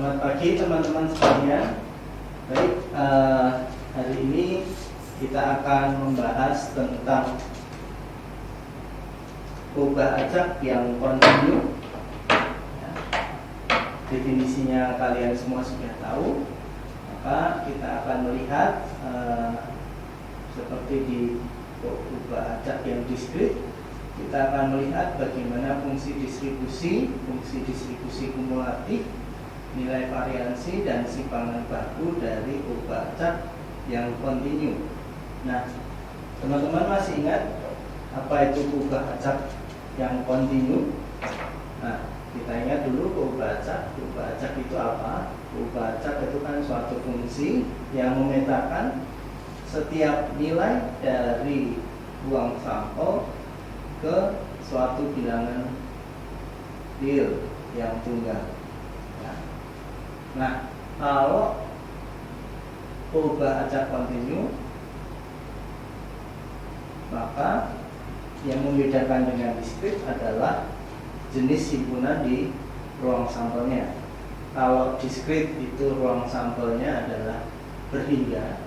Selamat pagi teman-teman sekalian. Baik, hari ini kita akan membahas tentang ubah ajak yang kontinu. Ya, definisinya kalian semua sudah tahu. Maka kita akan melihat seperti di ubah ajak yang diskrit, kita akan melihat bagaimana fungsi distribusi kumulatif, nilai variansi dan simpangan baku dari ubah acak yang kontinu. Nah, teman-teman masih ingat apa itu ubah acak yang kontinu? Nah, kita ingat dulu ubah acak. Ubah acak itu apa? Ubah acak itu kan suatu fungsi yang memetakan setiap nilai dari ruang sampel ke suatu bilangan real yang tunggal. Nah, kalau ubah acak kontinu, maka yang membedakan dengan diskrit adalah jenis himpunan di ruang sampelnya. Kalau diskrit itu ruang sampelnya adalah berhingga,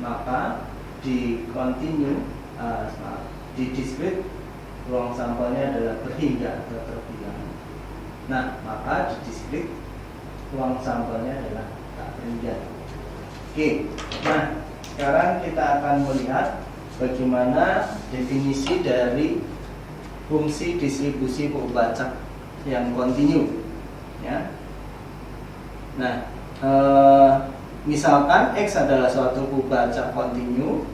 maka di kontinu, di diskrit ruang sampelnya adalah berhingga atau terbilang. Nah, maka di diskrit ruang sampelnya adalah tak berhingga. Oke, nah sekarang kita akan melihat bagaimana definisi dari fungsi distribusi ubah acak yang kontinu. Ya. Nah, misalkan X adalah suatu ubah acak kontinu.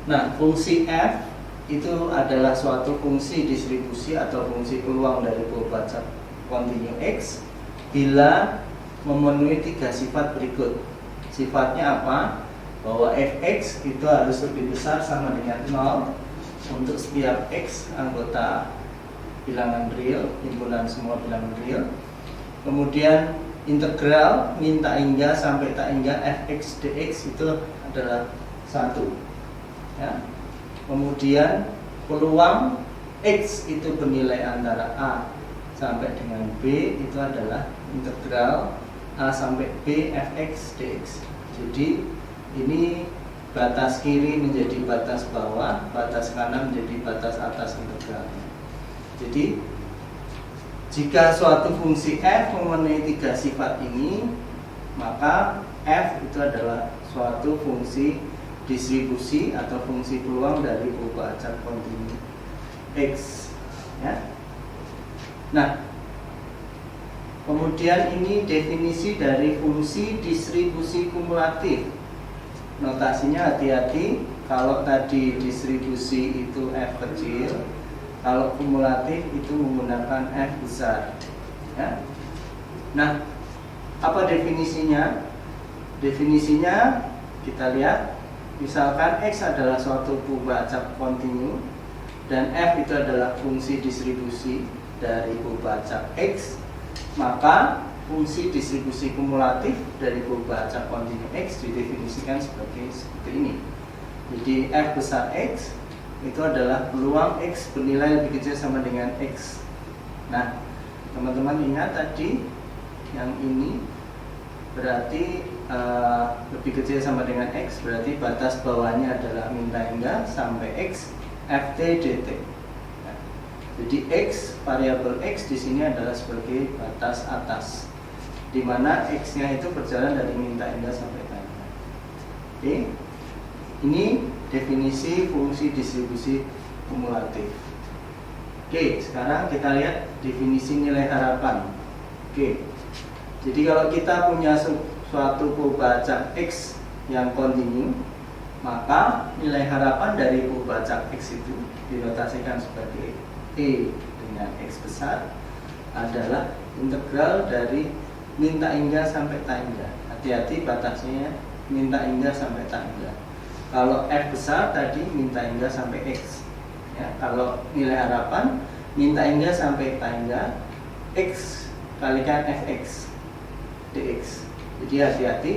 Nah, fungsi F itu adalah suatu fungsi distribusi atau fungsi peluang dari ubah acak kontinu X bila memenuhi 3 sifat berikut. Sifatnya apa? Bahwa fx itu harus lebih besar sama dengan 0 untuk setiap x anggota bilangan real, himpunan semua bilangan real. Kemudian integral min tak hingga sampai tak hingga fx dx itu adalah 1. Ya. Kemudian peluang x itu bernilai antara a sampai dengan b itu adalah integral a sampai b fx dx. Jadi ini batas kiri menjadi batas bawah, batas kanan menjadi batas atas integralnya. Jadi jika suatu fungsi f memenuhi 3 sifat ini, maka f itu adalah suatu fungsi distribusi atau fungsi peluang dari ubah acak kontinu x. Ya. Nah, kemudian ini definisi dari fungsi distribusi kumulatif. Notasinya hati-hati, kalau tadi distribusi itu F kecil, kalau kumulatif itu menggunakan F besar. Ya. Nah, apa definisinya? Definisinya kita lihat, misalkan X adalah suatu ubah acak kontinu dan F itu adalah fungsi distribusi dari ubah acak X, maka fungsi distribusi kumulatif dari ubah acak kontinu X didefinisikan seperti ini. Jadi F besar X itu adalah peluang X bernilai lebih kecil sama dengan X. Nah, teman-teman ingat tadi yang ini berarti lebih kecil sama dengan X, berarti batas bawahnya adalah min tak hingga sampai X ft dt. Jadi X, variabel X di sini adalah sebagai batas atas, di mana X-nya itu berjalan dari min tak hingga sampai tak hingga. Oke, ini definisi fungsi distribusi kumulatif. Oke, sekarang kita lihat definisi nilai harapan. Oke, jadi kalau kita punya suatu ubah acak X yang kontinu, maka nilai harapan dari ubah acak X itu dinotasikan sebagai E dengan X besar adalah integral dari min tak hingga sampai tak hingga. Hati-hati batasnya min tak hingga sampai tak hingga. Kalau F besar tadi min tak hingga sampai X. Ya, kalau nilai harapan min tak hingga sampai tak hingga X kalikan fx dx. Jadi hati-hati,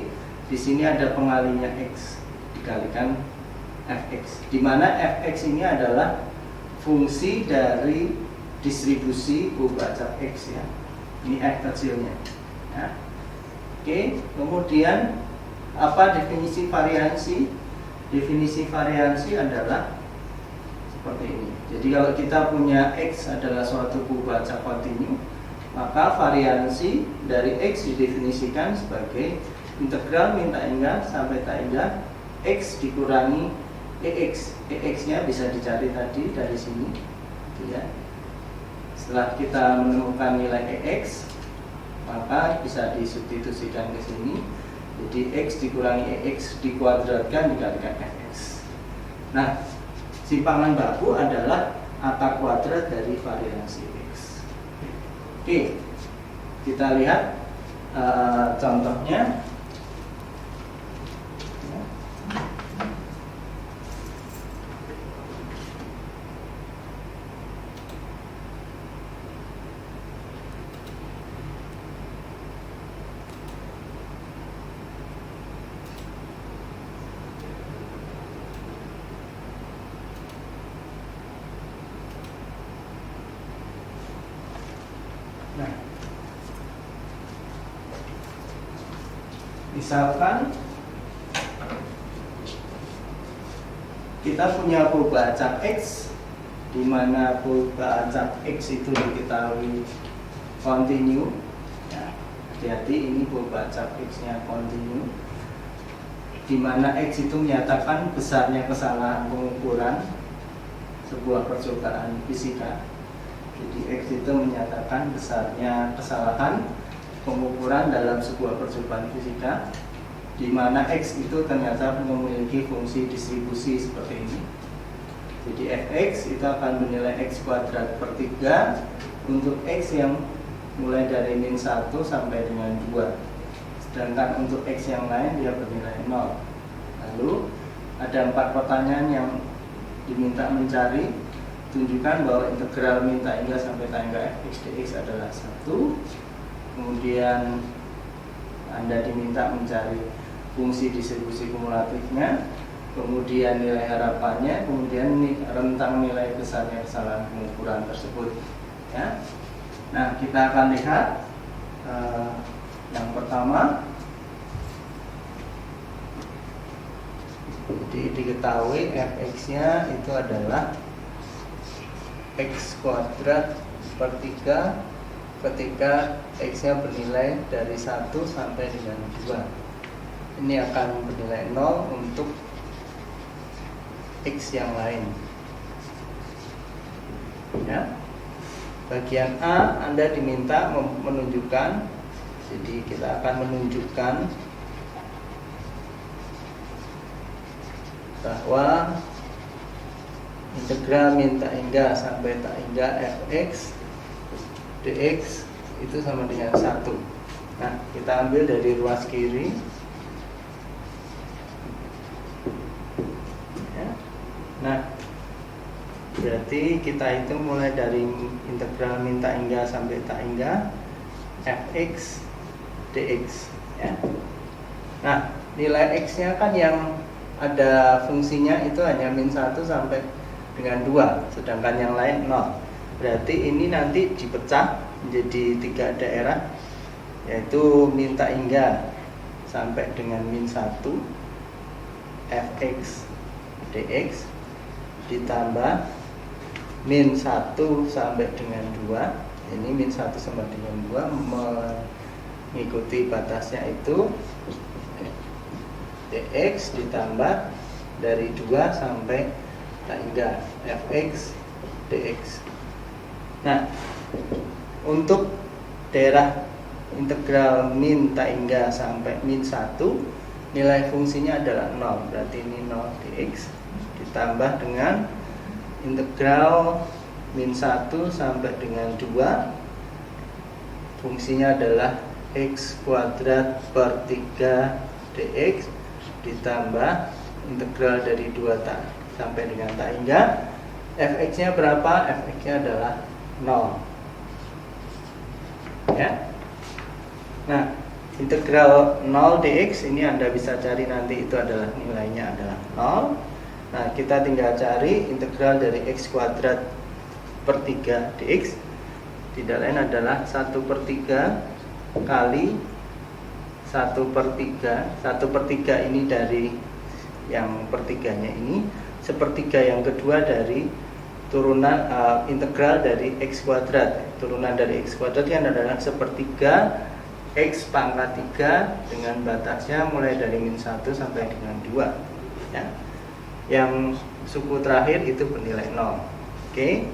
di sini ada pengalinya X dikalikan fx, di mana fx ini adalah fungsi dari distribusi ubah acak X ya. Ini F kecilnya. Ya. Oke, kemudian apa definisi variansi? Definisi variansi adalah seperti ini. Jadi kalau kita punya X adalah suatu pembaca kontinu, maka variansi dari X didefinisikan sebagai integral min tak hingga sampai tak hingga X dikurangi EX. EX-nya bisa dicari tadi dari sini, ya. Setelah kita menemukan nilai EX, maka bisa disubstitusikan ke sini. Jadi X dikurangi EX dikuadratkan dikalikan FX. Nah, simpangan baku adalah akar kuadrat dari variansi X. Oke, kita lihat contohnya. Nah, misalkan kita punya perubahan acak X, di mana perubahan acak X itu diketahui kontinu. Ya, hati-hati, ini perubahan acak X-nya kontinu, di mana X itu menyatakan besarnya kesalahan pengukuran sebuah percobaan fisika. Jadi X itu menyatakan besarnya kesalahan pengukuran dalam sebuah percobaan fisika, di mana X itu ternyata memiliki fungsi distribusi seperti ini. Jadi Fx itu akan bernilai X kuadrat per 3 untuk X yang mulai dari min 1 sampai dengan 2. Sedangkan untuk X yang lain dia bernilai 0. Lalu ada 4 pertanyaan yang diminta mencari. Tunjukkan bahwa integral min tak hingga sampai tak hingga Fx dx adalah 1. Kemudian Anda diminta mencari fungsi distribusi kumulatifnya, kemudian nilai harapannya, kemudian rentang nilai besarnya kesalahan pengukuran tersebut. Ya. Nah, kita akan lihat yang pertama. Jadi diketahui Fx-nya itu adalah X kuadrat per 3 ketika X-nya bernilai dari 1 sampai dengan 2. Ini akan bernilai 0 untuk X yang lain. Ya. Bagian A Anda diminta menunjukkan. Jadi kita akan menunjukkan bahwa integral min tak hingga sampai tak hingga Fx dx itu sama dengan 1. Nah, kita ambil dari ruas kiri. Ya. Nah, berarti kita hitung mulai dari integral min tak hingga sampai tak hingga Fx dx. Ya. Nah, nilai x-nya kan yang ada fungsinya itu hanya min 1 sampai dengan 2, sedangkan yang lain 0. Berarti ini nanti dipecah menjadi 3 daerah, yaitu min tak hingga sampai dengan min 1 Fx dx ditambah min 1 sampai dengan 2. Ini min 1 sampai dengan 2 mengikuti batasnya itu dx ditambah dari 2 sampai tak hingga Fx dx. Nah, untuk daerah integral min tak hingga sampai min 1, nilai fungsinya adalah 0. Berarti ini 0 dx ditambah dengan integral min 1 sampai dengan 2, fungsinya adalah x kuadrat per 3 dx ditambah integral dari 2 sampai dengan tak hingga. Fx-nya berapa? Fx-nya adalah 0. Ya. Nah, integral 0 dx ini Anda bisa cari nanti, itu adalah nilainya adalah 0. Nah, kita tinggal cari integral dari x kuadrat per 3 dx. Tidak lain adalah 1/3 kali 1/3. 1/3 ini dari yang pertiganya ini, 1/3 yang kedua dari turunan integral dari x kuadrat. Turunan dari x kuadrat kan adalah 1/3 x pangkat 3 dengan batasnya mulai dari -1 sampai dengan 2 ya. Yang suku terakhir itu bernilai 0. Oke.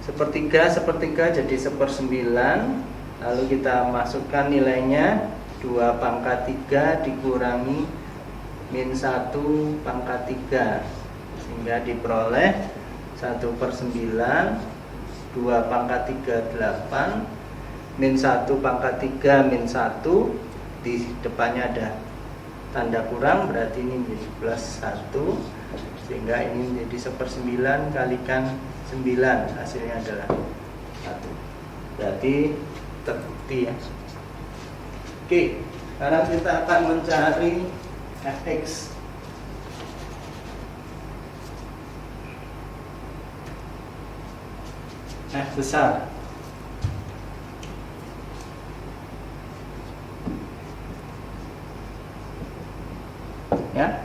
1/3 jadi 1/9. Lalu kita masukkan nilainya 2/3 dikurangi -1/3 sehingga diperoleh 1/9. 2/3 8, -1/3 -1, di depannya ada tanda kurang, berarti ini menjadi +1, sehingga ini menjadi 1/9 kalikan 9, hasilnya adalah 1. Berarti terbukti ya. Oke, sekarang kita akan mencari fx. F besar. Ya.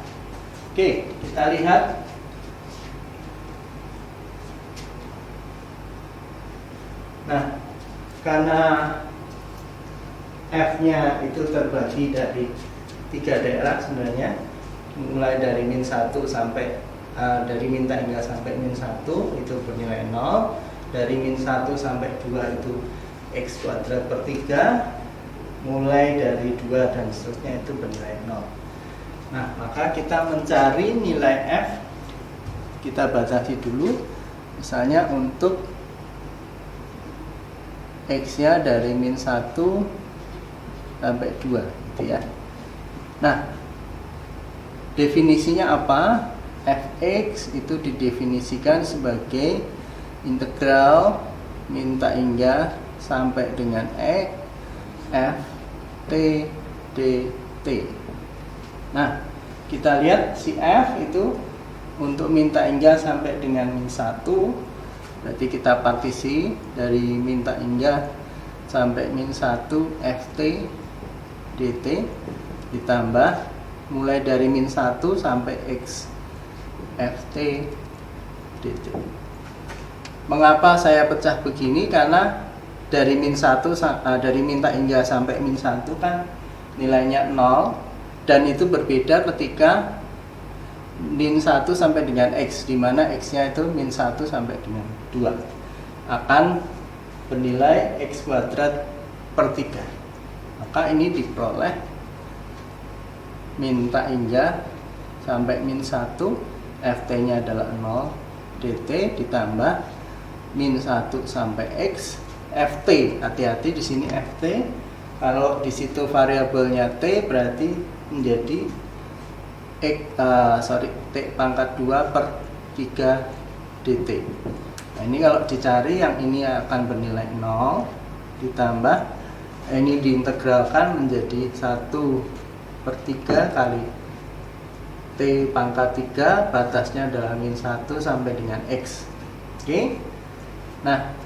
Oke, kita lihat. Nah, karena F-nya itu terbagi dari 3 daerah sebenarnya, mulai dari -1 sampai dari min tak hingga sampai -1 itu bernilai 0, dari -1 sampai 2 itu x kuadrat per 3, mulai dari 2 dan seterusnya itu bernilai 0. Nah, maka kita mencari nilai F, kita batasi dulu, misalnya untuk x-nya dari -1 sampai 2 gitu ya. Nah, definisinya apa? Fx itu didefinisikan sebagai integral min tak hingga sampai dengan x f t dt. Nah, kita lihat si f itu untuk min tak hingga sampai dengan -1, berarti kita partisi dari min tak hingga sampai -1 ft dt ditambah mulai dari -1 sampai x ft dt. Mengapa saya pecah begini? Karena dari -1 dari min tak hingga sampai -1 kan nilainya 0, dan itu berbeda ketika -1 sampai dengan x, di mana x-nya itu -1 sampai dengan 2 akan bernilai x kuadrat per 3. Maka ini diperoleh min tak hingga sampai -1, ft-nya adalah 0 dt ditambah -1 sampai x ft. Hati-hati di sini ft, kalau di situ variabelnya t berarti menjadi t pangkat 2 per 3 dt. Nah, ini kalau dicari yang ini akan bernilai 0 ditambah ini diintegralkan menjadi 1/3 kali t pangkat 3, batasnya adalah -1 sampai dengan x. Oke. Nah,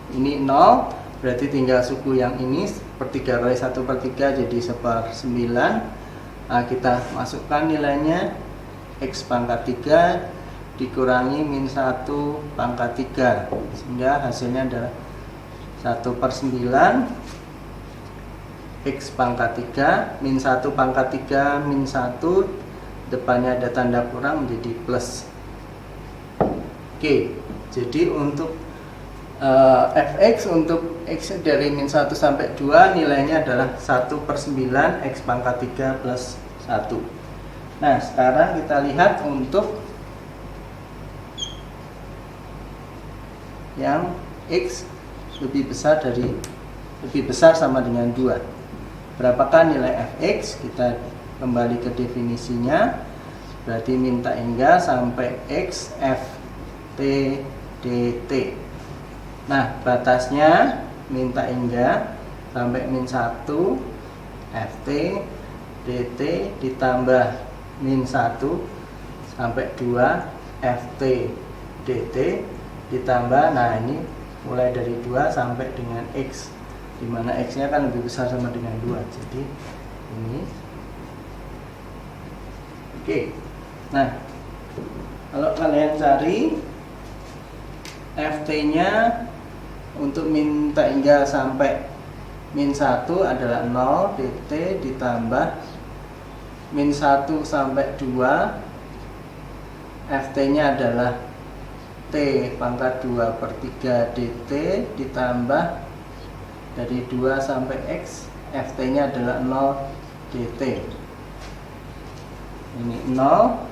ini 0, berarti tinggal suku yang ini 1/3 kali 1/3 jadi 1/9. Nah, kita masukkan nilainya x pangkat 3 dikurangi -1 pangkat 3, sehingga hasilnya adalah 1/9 x pangkat 3 -1 pangkat 3 -1, depannya ada tanda kurang menjadi plus. Oke, jadi untuk fx untuk x dari -1 sampai 2 nilainya adalah 1/9 x pangkat 3 plus 1. Nah, sekarang kita lihat untuk yang x lebih besar sama dengan 2. Berapakah nilai fx? Kita kembali ke definisinya, berarti min tak hingga sampai x f t dt. Nah, batasnya min tak hingga sampai -1 ft dt ditambah -1 sampai 2 ft dt ditambah, nah ini mulai dari 2 sampai dengan x dimana X nya kan lebih besar sama dengan 2. Jadi ini. Oke. Nah, kalau kalian cari Ft nya untuk min tak hingga sampai min 1 adalah 0 dt ditambah min 1 sampai 2 Ft nya adalah T pangkat 2 per 3 dt ditambah dari 2 sampai X Ft nya adalah 0 dt. Ini 0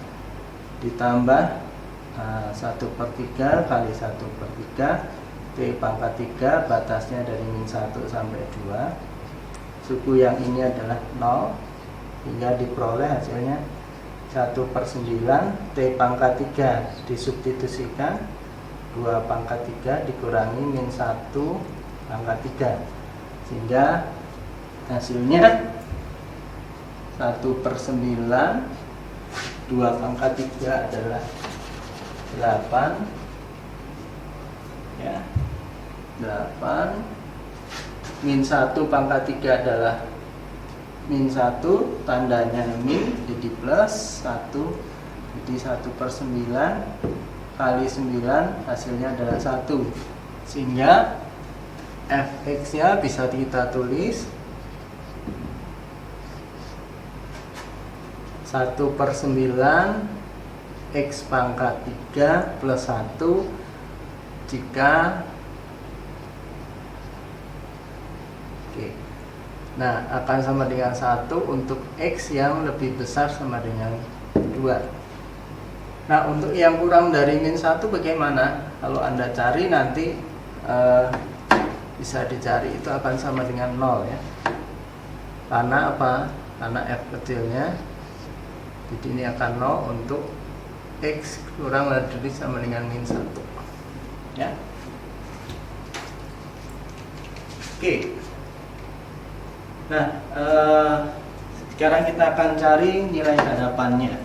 ditambah 1 per 3 kali 1 per 3 T pangkat 3, batasnya dari min 1 sampai 2. Suku yang ini adalah 0, hingga diperoleh hasilnya 1 per 9 T pangkat 3 disubstitusikan 2 pangkat 3 dikurangi min 1 pangkat 3, sehingga hasilnya 1 per 9 2 pangkat 3 adalah 8 ya, 8 min 1 pangkat 3 adalah min 1, tandanya min jadi plus 1, jadi 1 per 9 kali 9 hasilnya adalah 1, sehingga Fx nya bisa kita tulis 1 per 9 X pangkat 3 plus 1 jika nah akan sama dengan 1 untuk X yang lebih besar sama dengan 2. Nah, untuk yang kurang dari min 1 bagaimana? Kalau Anda cari nanti bisa dicari, itu akan sama dengan 0 ya. Karena apa? Karena F kecilnya, jadi ini akan 0 untuk X kurang dari sama dengan min 1 ya. Oke. Nah, sekarang kita akan cari nilai harapannya ya.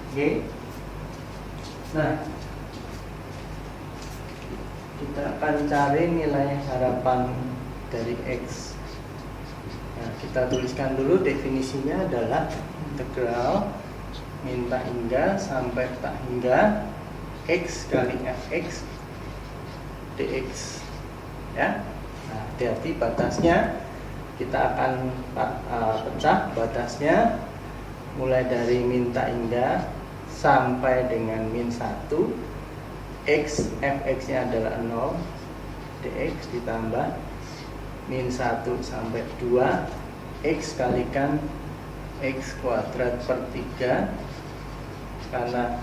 Oke. Nah, kita akan cari nilai harapan dari X. Nah, kita tuliskan dulu definisinya adalah integral min tak hingga sampai tak hingga X kali Fx dx ya. Nah, hati-hati batasnya, kita akan pecah batasnya mulai dari min tak hingga sampai dengan min 1. X, Fx nya adalah 0 dx ditambah min 1 sampai 2 X kalikan X kuadrat per 3, karena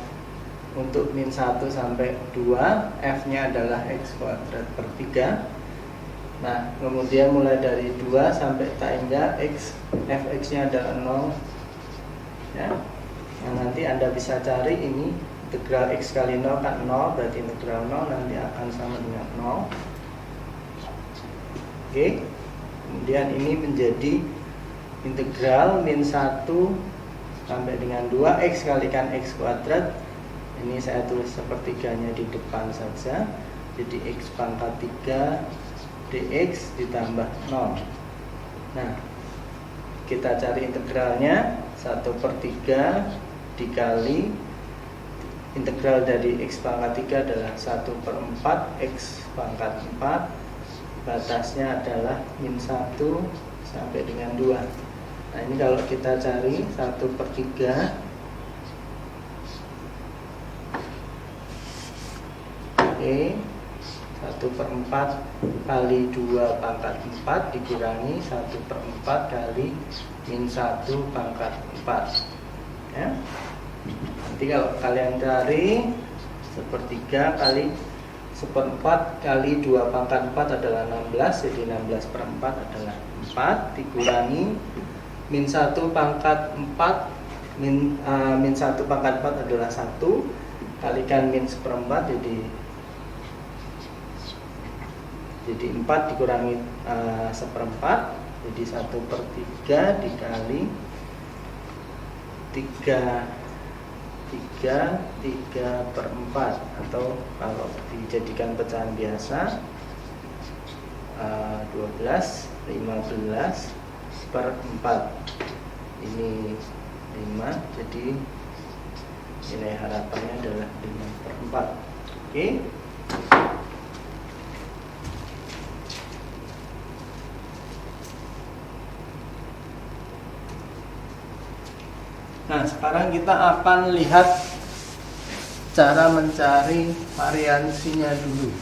untuk min 1 sampai 2 F nya adalah X kuadrat per 3. Nah, kemudian mulai dari 2 sampai tak hingga X, Fx nya adalah 0 ya. Nah, nanti Anda bisa cari ini integral X kali 0 kan 0, berarti integral 0 nanti akan sama dengan 0. Oke. Kemudian ini menjadi integral min 1 sampai dengan 2 X kalikan X kuadrat. Ini saya tulis sepertiganya di depan saja. Jadi X pangkat 3 dx ditambah 0. Nah, kita cari integralnya 1 per 3 dikali integral dari X pangkat 3 adalah 1 per 4 X pangkat 4, batasnya adalah min 1 sampai dengan 2. Nah, ini kalau kita cari 1 per 3 oke, 1 per 4 kali 2 pangkat 4 dikurangi 1 per 4 kali min 1 pangkat 4 ya. Nanti kalau kalian cari sepertiga kali seperempat kali 2 pangkat 4 adalah 16, jadi 16 per 4 adalah 4 dikurangi min 1 pangkat 4 min 1 pangkat 4 adalah 1 kalikan min seperempat, jadi Jadi 4 dikurangi 1/4, jadi 1/3 dikali 3/4, atau kalau dijadikan pecahan biasa 12, 15/4. Ini 5, jadi nilai harapannya adalah 5/4. Oke. Nah, sekarang kita akan lihat cara mencari variansinya dulu.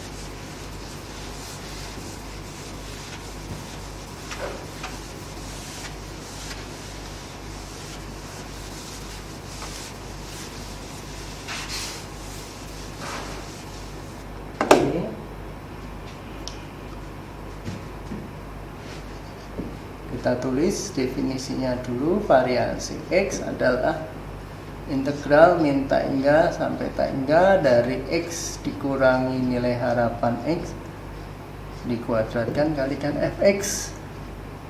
Kita tulis definisinya dulu. Variansi X adalah integral min tak hingga sampai tak hingga dari X dikurangi nilai harapan X dikuadratkan kalikan fx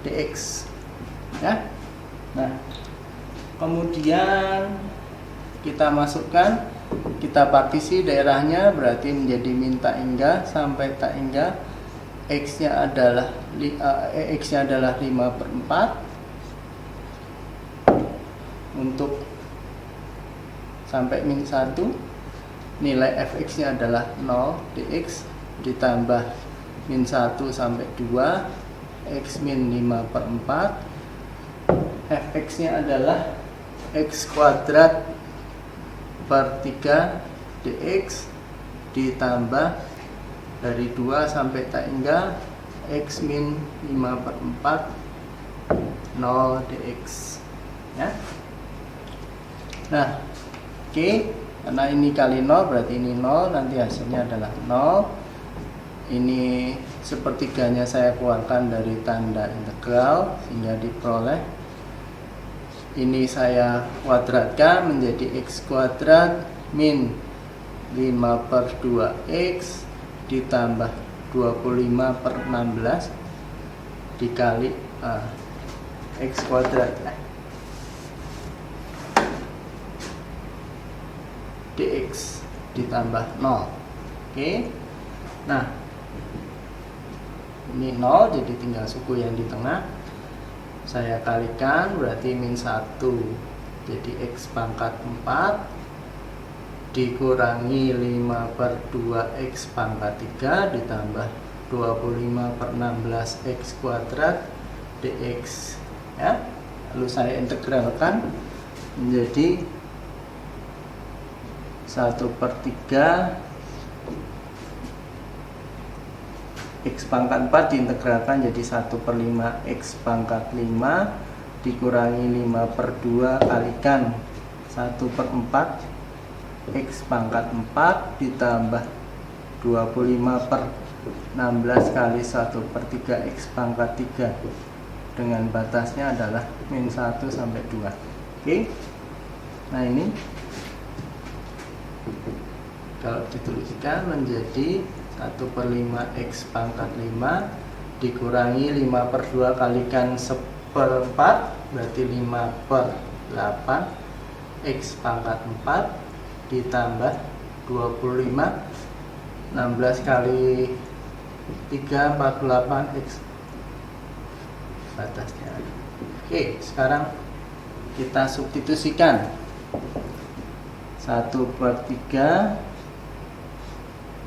dx, ya. Nah, kemudian kita masukkan, kita partisi daerahnya, berarti menjadi min tak hingga sampai tak hingga. X-nya adalah 5/4. Untuk sampai min 1, nilai fx-nya adalah 0 dx ditambah min 1 sampai 2 x min 5/4. fx-nya adalah x kuadrat per 3 dx ditambah dari 2 sampai tak hingga x min 5/4 0 dx, ya. Nah, oke, karena ini kali 0 berarti ini 0, nanti hasilnya adalah 0. Ini sepertiganya saya keluarkan dari tanda integral sehingga diperoleh ini saya kuadratkan menjadi x kuadrat min 5/2x ditambah 25/16 dikali x kuadrat dx ditambah 0. Oke. Nah, ini 0, jadi tinggal suku yang di tengah. Saya kalikan, berarti min 1, jadi x pangkat 4 dikurangi 5/2x pangkat 3 ditambah 25/16 x kuadrat dx, ya. Lalu saya integralkan menjadi 1/3 x pangkat 4 diintegralkan jadi 1/5 x pangkat 5 dikurangi 5/2 kalikan 1/4 x pangkat 4 ditambah 25/16 kali 1/3 x pangkat 3 dengan batasnya adalah min 1 sampai 2. Oke. Nah, ini kalau dituliskan menjadi 1/5 x pangkat 5 dikurangi 5/2 kalikan 1/4 berarti 5/8 x pangkat 4 ditambah 25, 16 kali 3 48 x batasnya. Oke, sekarang kita substitusikan 1/3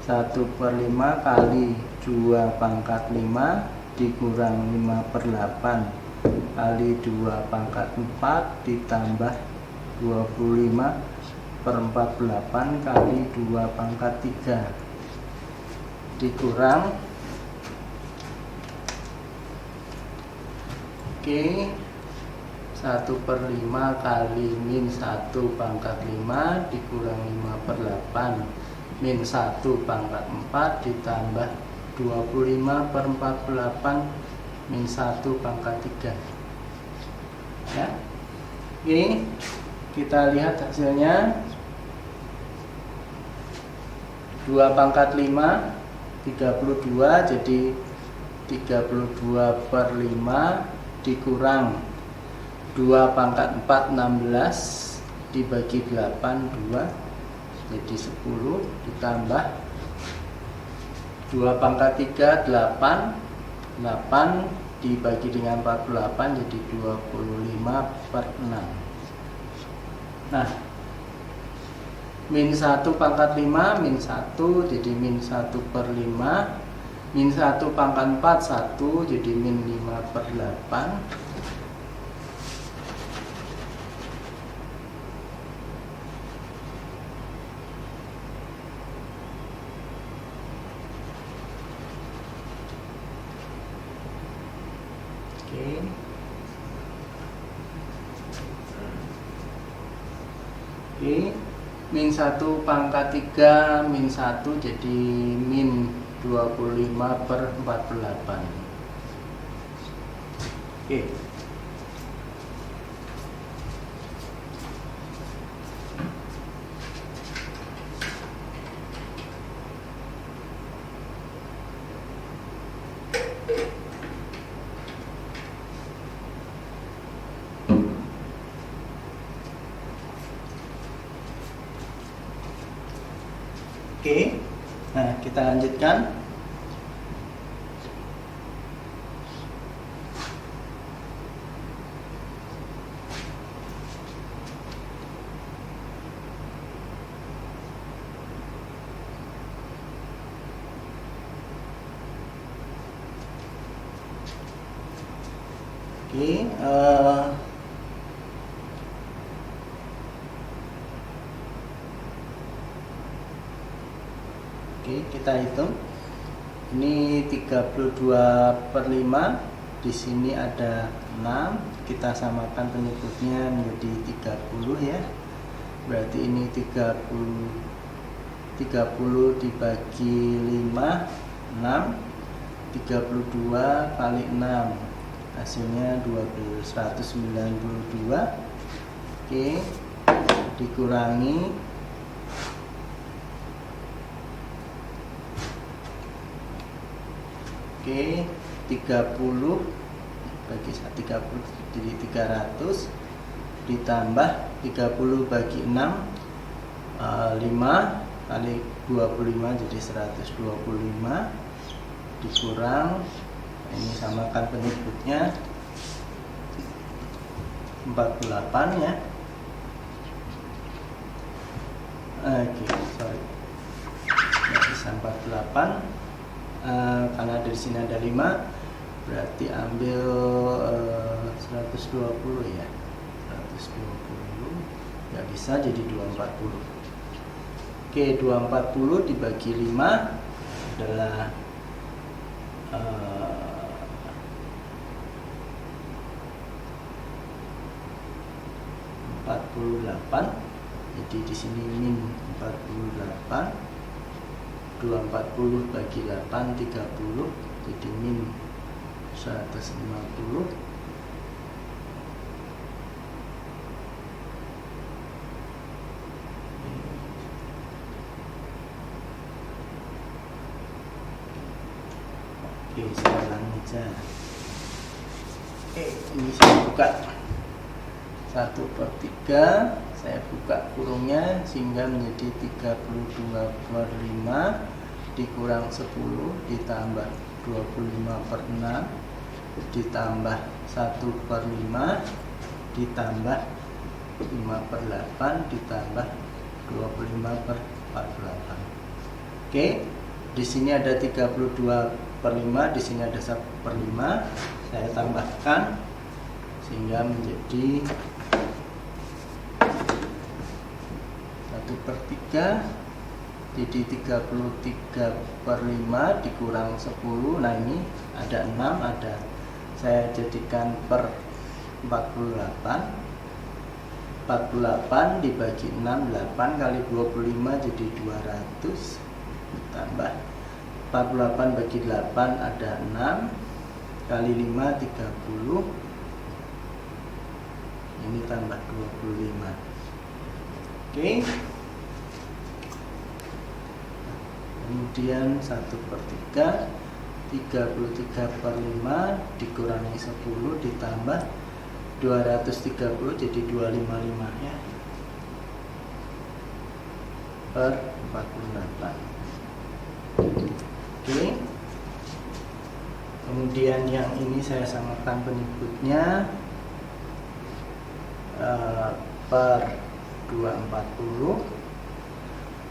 1/5 kali 2 pangkat 5 dikurang 5/8 kali 2 pangkat 4 ditambah 25/48 kali 2 pangkat 3 dikurang, oke, 1/5 kali min 1 pangkat 5 dikurang 5/8 min 1 pangkat 4 ditambah 25/48 min 1 pangkat 3, ya. Oke, kita lihat hasilnya. 2 pangkat 5 32 jadi 32 per 5 dikurang 2 pangkat 4 16 dibagi 8 2 jadi 10 ditambah 2 pangkat 3 8 8 dibagi dengan 48 jadi 25 per 6. Nah, min 1 pangkat 5 min 1 jadi min 1 per 5, min 1 pangkat 4 1 jadi min 5 per 8. Oke, min 1 pangkat 3 min 1 jadi min 25 per 48. Oke. Oke, nah kita lanjutkan. Oke, Oke, kita hitung. Ini 32 per 5. Di sini ada 6. Kita samakan penyebutnya menjadi 30 ya. Berarti ini 30 dibagi 5 6. 32 kali 6. Hasilnya 192. Oke. Dikurangi Oke, 30 bagi 30 jadi 300 ditambah 30 bagi 6 5 kali 25 jadi 125 dikurang ini samakan penyebutnya 48 ya. Oke, sorry. Nggak bisa 48. Karena dari sini ada 5 berarti ambil 120 ya, 120 nggak bisa jadi 240. Oke, 240 dibagi 5 adalah 48. Jadi di sini min 48. 240 bagi 8 30 jadi min 150. Oke, saya ulang aja. Ini saya buka 1/3, saya buka kurungnya sehingga menjadi 32 per 5 dikurang 10 ditambah 25 per 6 ditambah 1 per 5 ditambah 5 per 8 ditambah 25 per 48. Oke, di sini ada 32 per 5, di sini ada 1 per 5. Saya tambahkan sehingga menjadi 1/3 jadi 33 per 5 dikurang 10. Nah ini ada 6, ada saya jadikan per 48. 48 dibagi 6 8 kali 25 jadi 200 tambah 48 bagi 8 ada 6 kali 5 30. Ini tambah 25. Oke. kemudian 1/3 33/5 dikurangi 10 ditambah 230 jadi 255 ya, per 48. Oke. Kemudian yang ini saya samakan penyebutnya per 240.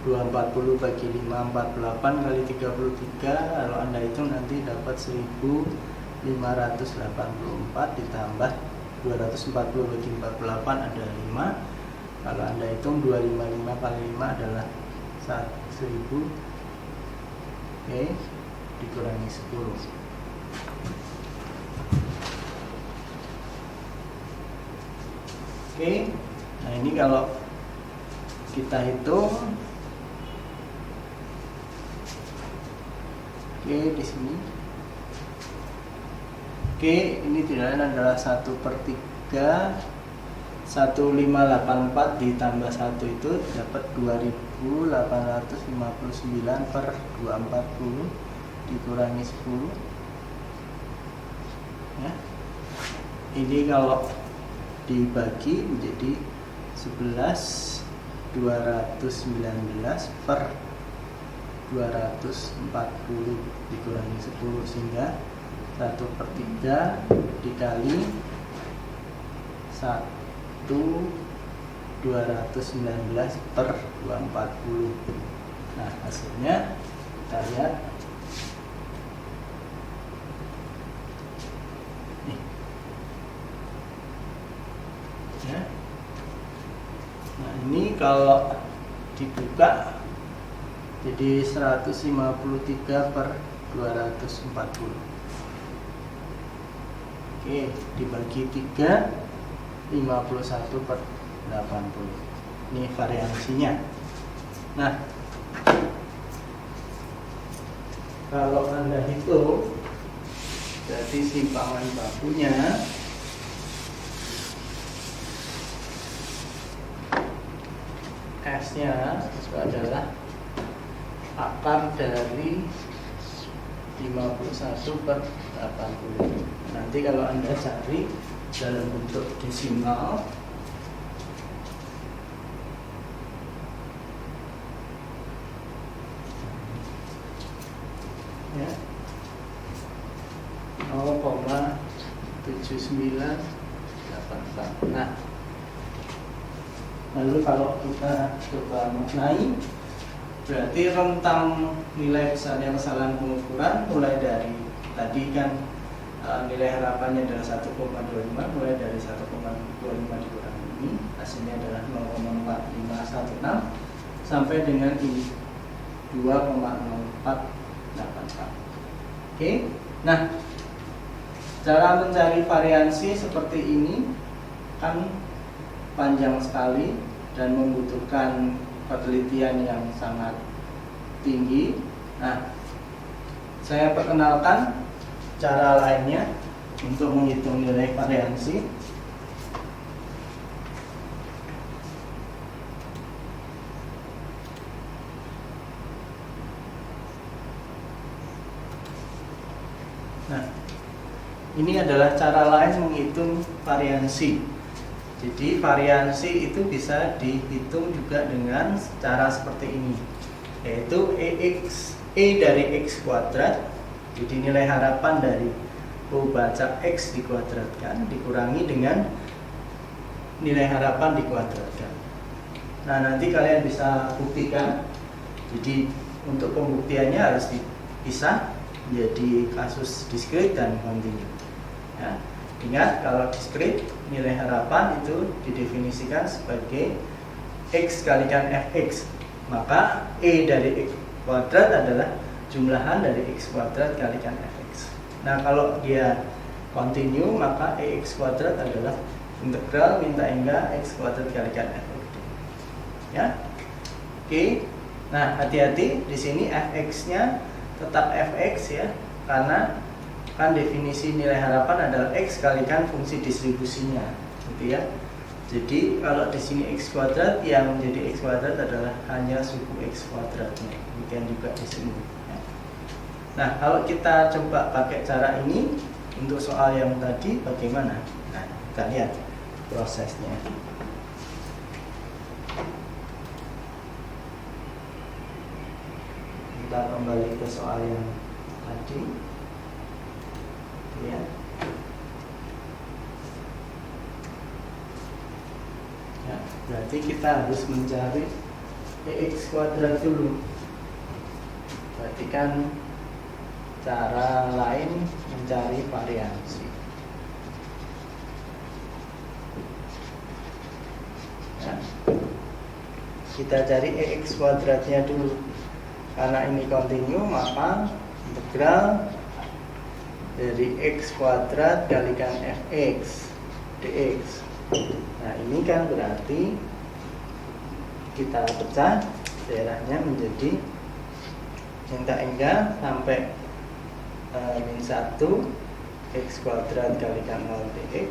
240 bagi 5 48 kali 33. Kalau Anda hitung nanti dapat 1584 ditambah 240 bagi 48 ada 5. Kalau Anda hitung 255 kali 5 adalah 1000. Oke, dikurangi 10. Oke, nah ini kalau kita hitung, oke di sini, oke ini tidak lain adalah 1/3 1584 ditambah 1 itu dapat 2859 per 240 dikurangi 10 ya. Ini kalau dibagi menjadi 11.219 per 240 dikurangi 10 sehingga 1/3 dikali 1.219 per 240. Nah hasilnya kita lihat nih ya. Nah ini kalau dibuka jadi 153 per 240. Oke, dibagi 3 51 per 80. Ini variansinya. Nah, kalau Anda hitung jadi simpangan bakunya S-nya itu adalah akar dari 51 per 80. Nanti kalau Anda cari dalam bentuk desimal ya 0,7984. Nah, lalu kalau kita coba maknai, berarti rentang nilai besarnya kesalahan pengukuran mulai dari tadi kan nilai harapannya adalah 1,25, mulai dari 1,25 dikurangi ini hasilnya adalah 0,4516 sampai dengan ini 2,0484. Oke, nah cara mencari variansi seperti ini kan panjang sekali dan membutuhkan penelitian yang sangat tinggi. Nah, saya perkenalkan cara lainnya untuk menghitung nilai variansi. Nah, ini adalah cara lain menghitung variansi. Jadi variansi itu bisa dihitung juga dengan cara seperti ini, yaitu E dari X kuadrat. Jadi nilai harapan dari O baca X dikuadratkan dikurangi dengan nilai harapan dikuadratkan. Nah nanti kalian bisa buktikan. Jadi untuk pembuktiannya harus dipisah menjadi kasus diskrit dan kontinu ya. Ingat kalau diskrit nilai harapan itu didefinisikan sebagai X kalikan Fx, maka E dari X kuadrat adalah jumlahan dari X kuadrat kalikan Fx. Nah kalau dia kontinu maka X kuadrat adalah integral minta hingga X kuadrat kalikan Fx ya. Oke. Nah hati-hati di sini Fx-nya tetap Fx ya, karena kan definisi nilai harapan adalah X kalikan fungsi distribusinya gitu ya. Jadi kalau di sini X kuadrat yang menjadi X kuadrat adalah hanya suku X kuadratnya. Demikian juga di sini. Nah, kalau kita coba pakai cara ini untuk soal yang tadi bagaimana? Nah, kita lihat prosesnya. Kita kembali ke soal yang tadi. Ya. Ya, berarti kita harus mencari EX kuadrat dulu. Berarti kan cara lain mencari variansi. Ya. Kita cari EX kuadratnya dulu. Karena ini kontinu, maka integral dari X kuadrat kalikan Fx dx. Nah, ini kan berarti kita pecah daerahnya menjadi enggak sampai min 1 X kuadrat kalikan 0 dx,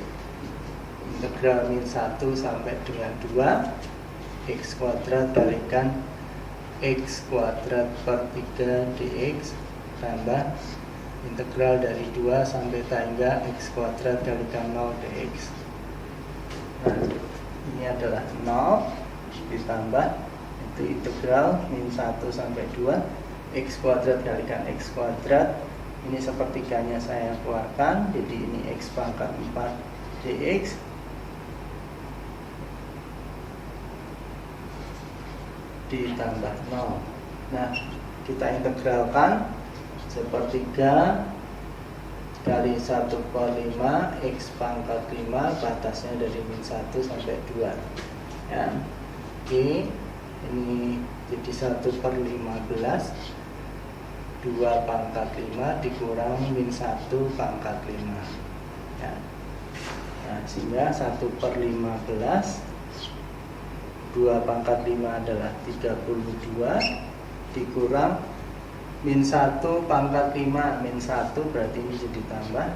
integral min 1 sampai dengan 2 X kuadrat kalikan X kuadrat per 3 dx tambah integral dari 2 sampai tangga X kuadrat kalikan 0 dx. Nah, ini adalah 0 ditambah itu integral min 1 sampai 2 X kuadrat kalikan X kuadrat. Ini sepertiganya saya keluarkan, jadi ini X pangkat 4 dx ditambah 0. Nah, kita integralkan sepertiga kali 1/5 X pangkat 5, batasnya dari min 1 sampai 2 ya. Oke, ini jadi 1/15, 2 pangkat 5 dikurang min 1 pangkat 5 ya. Nah, sehingga 1/15, 2 pangkat 5 adalah 32 dikurang min 1 pangkat 5, min 1 berarti ini jadi tambah,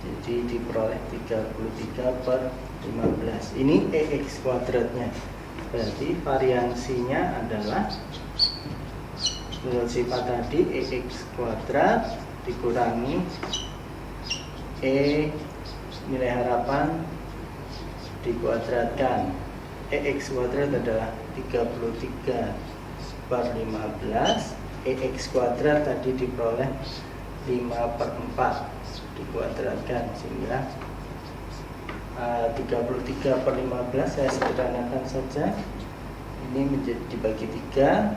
jadi diperoleh 33/15. Ini EX kuadratnya, berarti variansinya adalah menurut sifat tadi EX kuadrat dikurangi E nilai harapan dikuadratkan. EX kuadrat adalah 33/15, EX kuadrat tadi diperoleh 5/4 dikuadratkan, sehingga 33/15 saya sederhanakan saja. Ini menjadi dibagi 3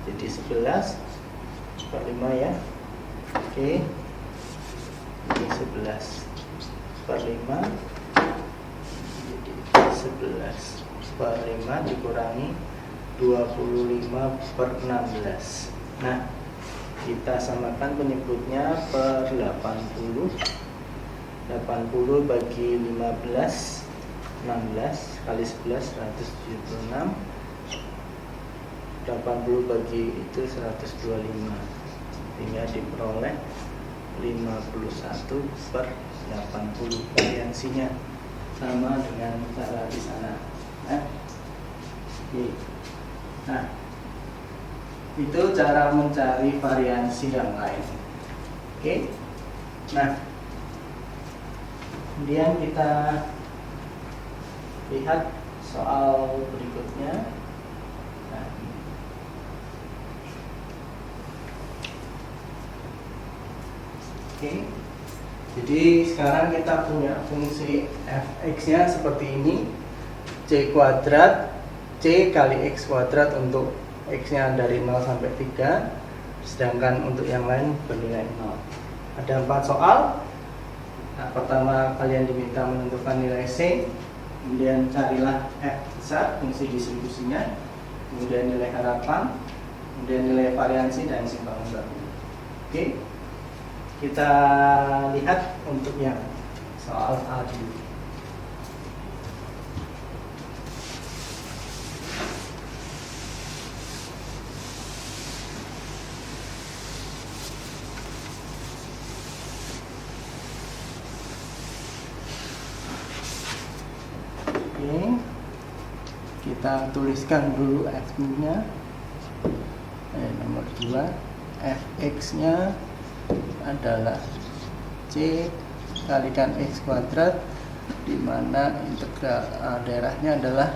jadi 11/5 ya. Oke, ini 11/5 jadi 11/5 dikurangi 25/16. Nah, kita samakan penyebutnya per 80. 80 bagi 15, 16 kali 11 176. 80 bagi itu 125, sehingga diperoleh 51/80. Variansinya sama dengan cara di sana. Nah, itu cara mencari variansi yang lain. Oke. Nah, kemudian kita lihat soal berikutnya. Nah, oke. Jadi sekarang kita punya fungsi fx-nya seperti ini, c kuadrat c kali x kuadrat untuk x-nya dari 0 sampai 3, sedangkan untuk yang lain bernilai 0. Ada 4 soal. Nah, pertama kalian diminta menentukan nilai c, kemudian carilah f besar, fungsi distribusinya, kemudian nilai harapan, kemudian nilai variansi dan simpang baru. Oke, kita lihat untuk yang soal A dulu. Oke, kita tuliskan dulu F-nya. Nomor 2, fx-nya adalah c kalikan x kuadrat, di mana integral daerahnya adalah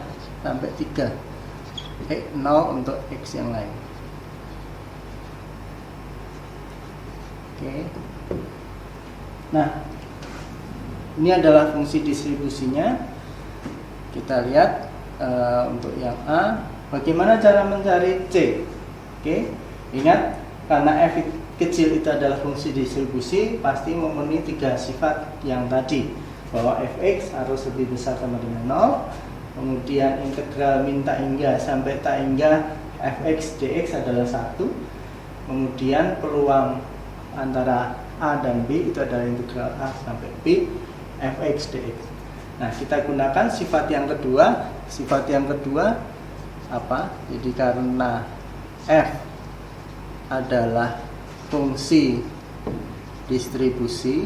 sampai 3, 0 untuk x yang lain. Oke. Nah, ini adalah fungsi distribusinya. Kita lihat untuk yang A, bagaimana cara mencari C. Oke, ingat karena f kecil itu adalah fungsi distribusi, pasti memenuhi 3 sifat yang tadi, bahwa fx harus lebih besar sama dengan 0, kemudian integral min tak hingga sampai tak hingga fx dx adalah 1, kemudian peluang antara A dan B itu adalah integral A sampai B fx dx. Nah, kita gunakan sifat yang kedua. Sifat yang kedua apa? Jadi karena f adalah fungsi distribusi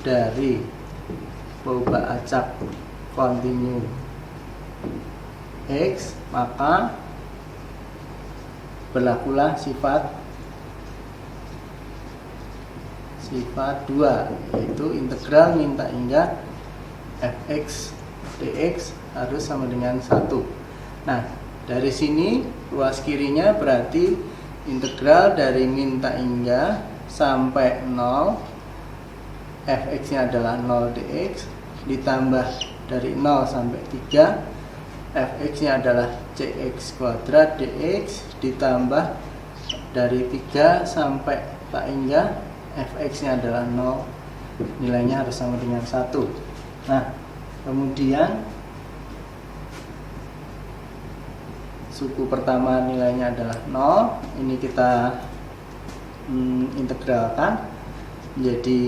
dari perubahan acak kontinu x, maka berlakulah sifat 2, yaitu integral min tak hingga fx dx harus sama dengan 1. Nah, dari sini ruas kirinya berarti integral dari min tak hingga sampai 0, fx nya adalah 0 dx, ditambah dari 0 sampai 3, fx nya adalah cx kuadrat dx, ditambah dari 3 sampai tak hingga fx nya adalah 0, nilainya harus sama dengan 1. Nah, kemudian suku pertama nilainya adalah 0, ini kita integralkan jadi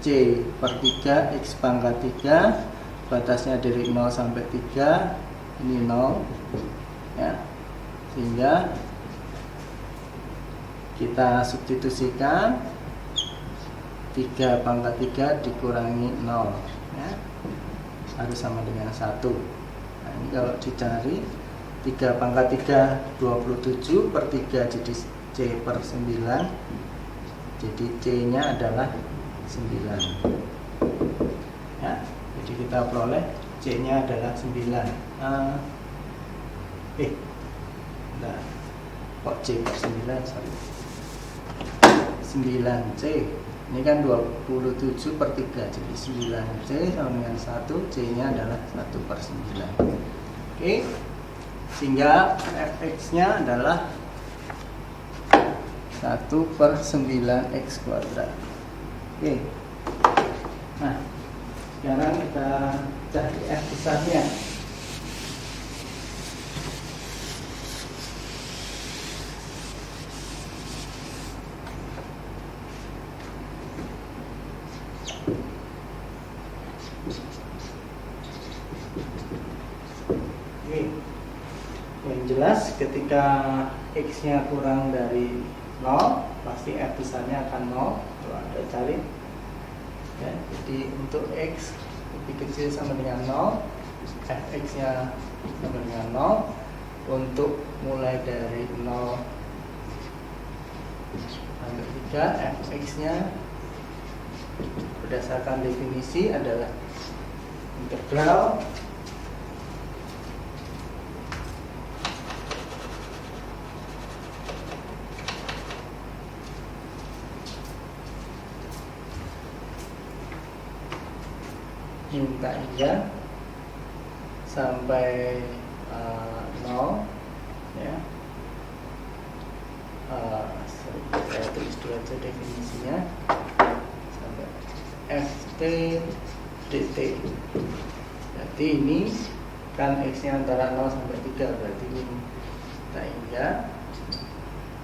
c per 3 x pangkat 3, batasnya dari 0 sampai 3, ini 0 ya, sehingga kita substitusikan 3 pangkat 3 dikurangi 0 ya, harus sama dengan 1. Nah, ini kalau dicari 3 pangkat 3 27 per 3 jadi c per 9, jadi c nya adalah 9 ya, jadi kita peroleh c nya adalah 9. Nah, kok c per 9, sorry, 9c, ini kan 27 per 3, jadi 9c sama dengan 1, c nya adalah 1 per 9. Oke, sehingga fx nya adalah 1 per 9 x kuadrat. Oke, nah sekarang kita cari f besarnya. Yang jelas ketika x nya kurang dari 0, pasti f besarnya akan 0 kalau Anda cari ya. Jadi untuk x lebih kecil sama dengan 0, fx nya sama dengan 0. Untuk mulai dari 0 sampai 3, fx nya berdasarkan definisi adalah integral minta hingga sampai 0 ya. Saya tulis dulu aja definisinya, sampai ft dt. Berarti ini kan x nya antara 0 sampai 3, berarti ini minta hingga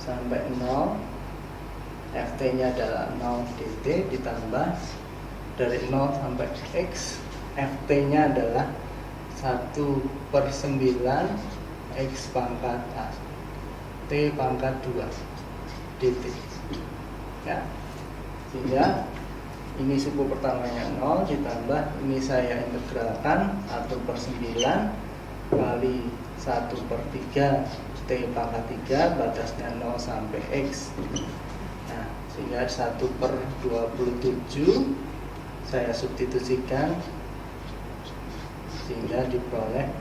sampai 0, ft nya adalah 0 dt, ditambah dari 0 sampai x, ft nya adalah 1 per 9 x pangkat a, t pangkat 2 dt ya. Sehingga ini suku pertamanya 0, ditambah ini saya integralkan 1 per 9 kali 1 per 3 T pangkat 3 batasnya 0 sampai X. Nah, sehingga 1/27 saya substitusikan sehingga diperoleh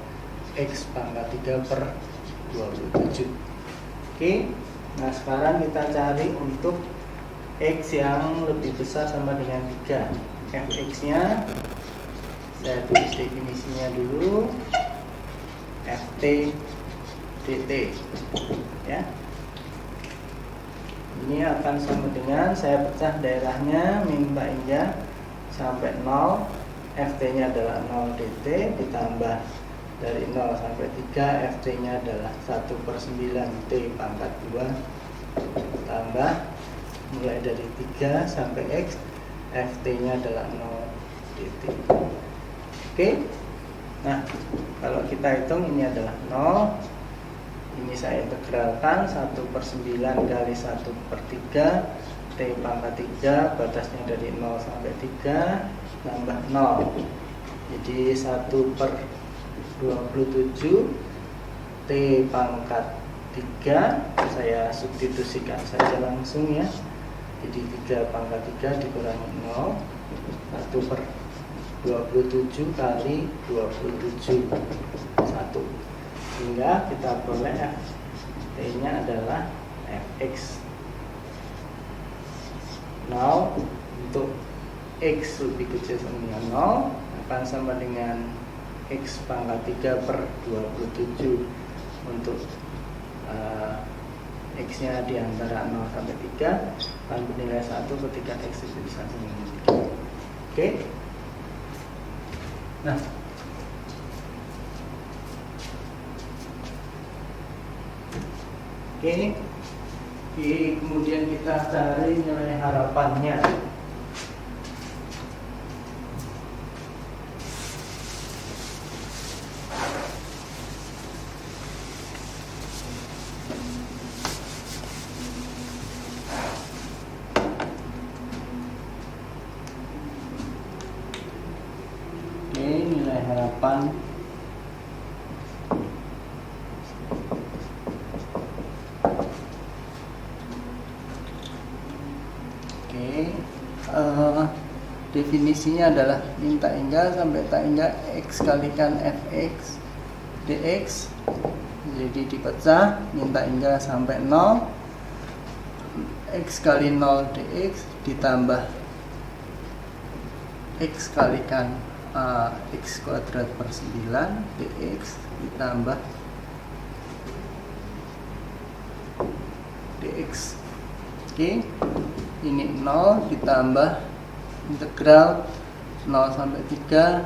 X pangkat 3/27. Oke, nah sekarang kita cari untuk X yang lebih besar sama dengan 3. Fx nya saya tulis definisinya dulu, Ft dt ya. Ini akan sama dengan saya pecah daerahnya minta hingga sampai 0, Ft nya adalah 0 dt ditambah dari 0 sampai 3, Ft nya adalah 1/9 T pangkat 2 tambah mulai dari 3 sampai X, Ft nya adalah 0 dt. Oke, nah kalau kita hitung ini adalah 0, ini saya integralkan 1/9 kali 1/3 T pangkat 3 batasnya dari 0 sampai 3 tambah 0, jadi 1/27 T pangkat 3 saya substitusikan saja langsung ya, jadi 3 pangkat 3 dikurangi 0, 1/27 kali 27 1, sehingga kita peroleh T nya adalah Fx. Now untuk X lebih kecil sama dengan 0 akan sama dengan X pangkat 3/27 untuk X nya di antara 0 sampai 3 akan bernilai 1 ketika X itu bisa sama dengan 3. Oke. Nah, oke, kemudian kita cari nilai harapannya. Oke, nilai harapan definisinya adalah min tak hingga sampai tak hingga X kalikan Fx dx, jadi dipecah min tak hingga sampai 0 X kali 0 dx ditambah X kalikan X kuadrat per 9 dx ditambah dx. Oke, ini 0 ditambah integral 0 sampai 3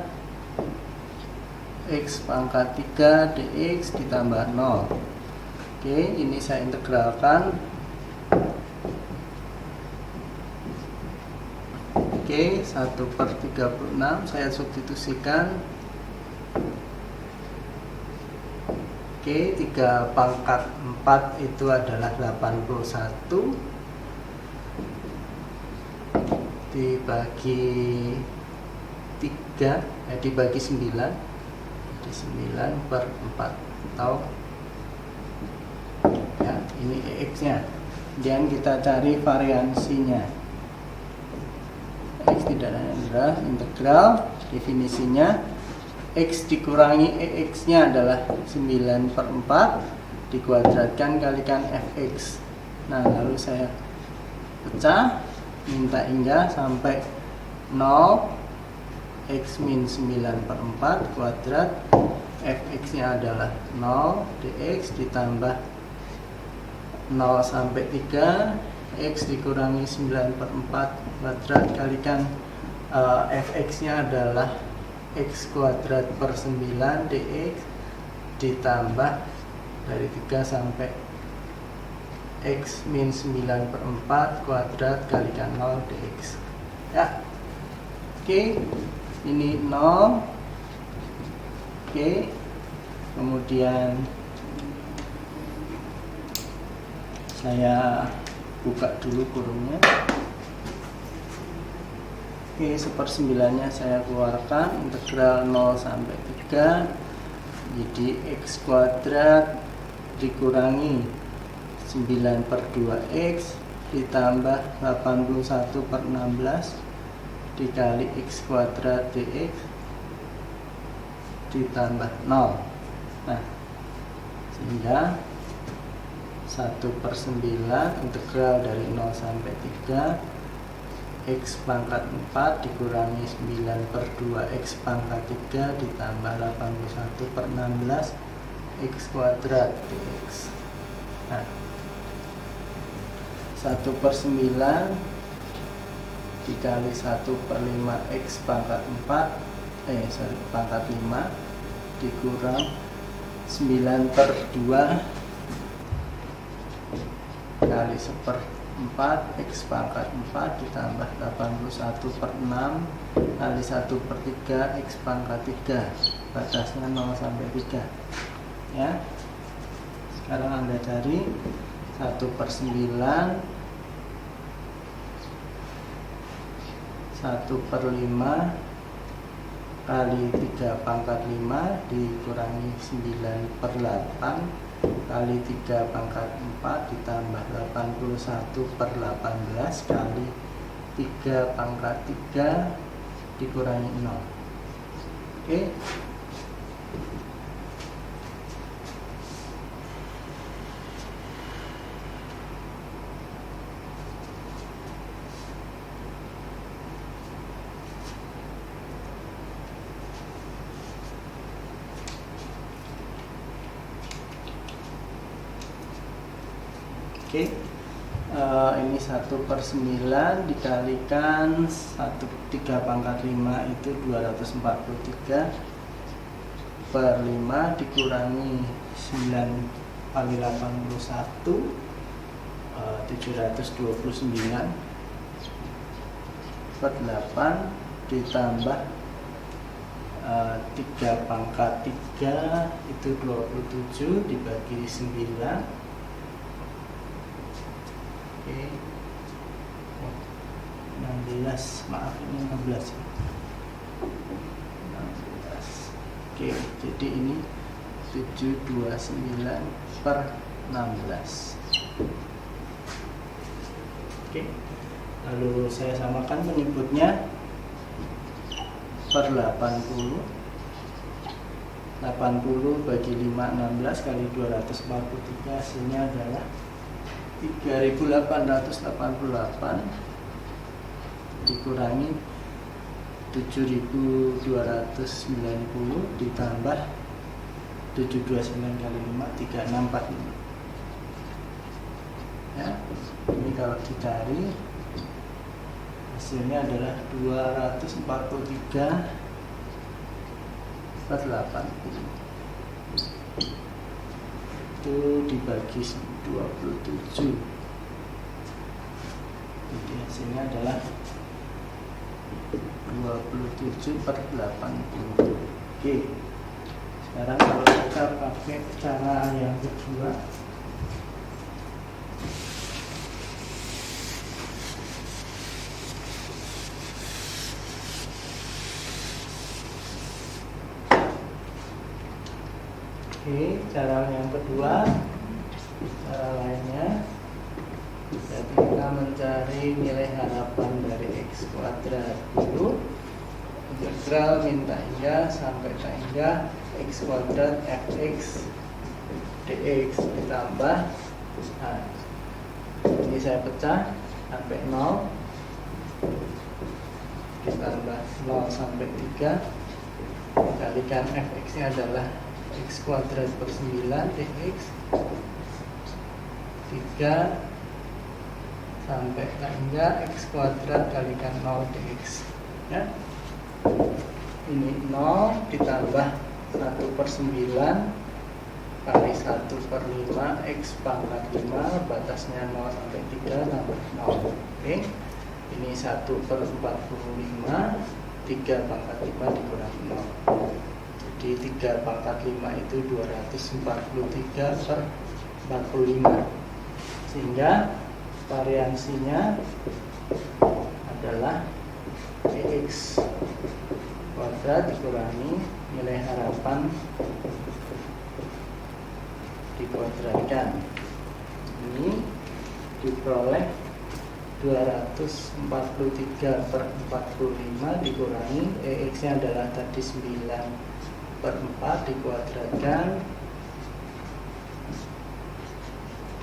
X pangkat 3 dx ditambah 0. Oke, ini saya integralkan. Oke, 1/36 saya substitusikan. Oke, 3 pangkat 4 itu adalah 81 dibagi 3, dibagi 9, jadi 9/4 atau ya, ini X nya. Dan kita cari variansinya. X tidak ada integral, definisinya X dikurangi EX nya adalah 9/4 dikuadratkan kalikan Fx. Nah, lalu saya pecah minta hingga sampai 0 X min 9/4 kuadrat, Fx nya adalah 0 dx ditambah 0 sampai 3 X dikurangi 9/4 kuadrat kalikan Fx nya adalah X kuadrat per 9 dx ditambah dari 3 sampai X min 9/4 kuadrat kalikan 0 dx ya. Oke, ini 0. Oke, kemudian saya buka dulu kurungnya. Oke, 1/9 saya keluarkan, integral 0 sampai 3 jadi X kuadrat dikurangi 9 per 2x ditambah 81 per 16 dikali x kuadrat dx ditambah 0. Nah, sehingga 1/9 integral dari 0 sampai 3 x pangkat 4 dikurangi 9 per 2x pangkat 3 ditambah 81 per 16 x kuadrat dx. Nah, 1/9 dikali 1/5 x pangkat 4 pangkat 5 dikurang 9 per 2 kali 1/4 x pangkat 4 ditambah 81 per 6 kali 1/3 x pangkat 3, batasnya 0 sampai 3 ya. Sekarang Anda cari 1/9 1/5 kali 3 pangkat 5 dikurangi 9/8 kali 3 pangkat 4 ditambah 81/18 kali 3 pangkat 3 dikurangi 0. Oke. Oke, ini 1/9 dikalikan 3 pangkat 5 itu 243 per 5 dikurangi 9 kali 81 729 per 8 ditambah 3 pangkat 3 itu 27 dibagi 9. Oke, 16, maaf ini 16 ya. 16. Oke, jadi ini 729 per 16. Oke, lalu saya samakan penyebutnya per 80. 80 bagi 5 16 kali 243 hasilnya adalah 3888 dikurangi 7290 ditambah 729 kali 5 3645 ya. Ini kalau dicari hasilnya adalah 243 per 80 itu dibagi 27, jadi hasilnya adalah 27 per 80. Oke, sekarang kalau kita pakai cara yang kedua, cara lainnya jadi kita mencari nilai harapan dari x kuadrat dulu. Integral min hingga sampai hingga x kuadrat fx dx ditambah, nah, ini saya pecah sampai 0 ditambah 0 sampai 3 dikalikan fx nya adalah x kuadrat per 9 dx 3 sampai hingga x kuadrat kalikan 0 dx ya. Ini 0 ditambah 1/9 kali 1/5 x pangkat 5 batasnya 0 sampai 3 tambah 0. Oke, ini 1/45 3 pangkat 5 dikurangi 0, jadi 3 pangkat 5 itu 243 per 45, sehingga variansinya adalah x kuadrat dikurangi nilai harapan dikuadratkan. Ini diperoleh 243/45 dikurangi EX nya adalah tadi 9/4 dikuadratkan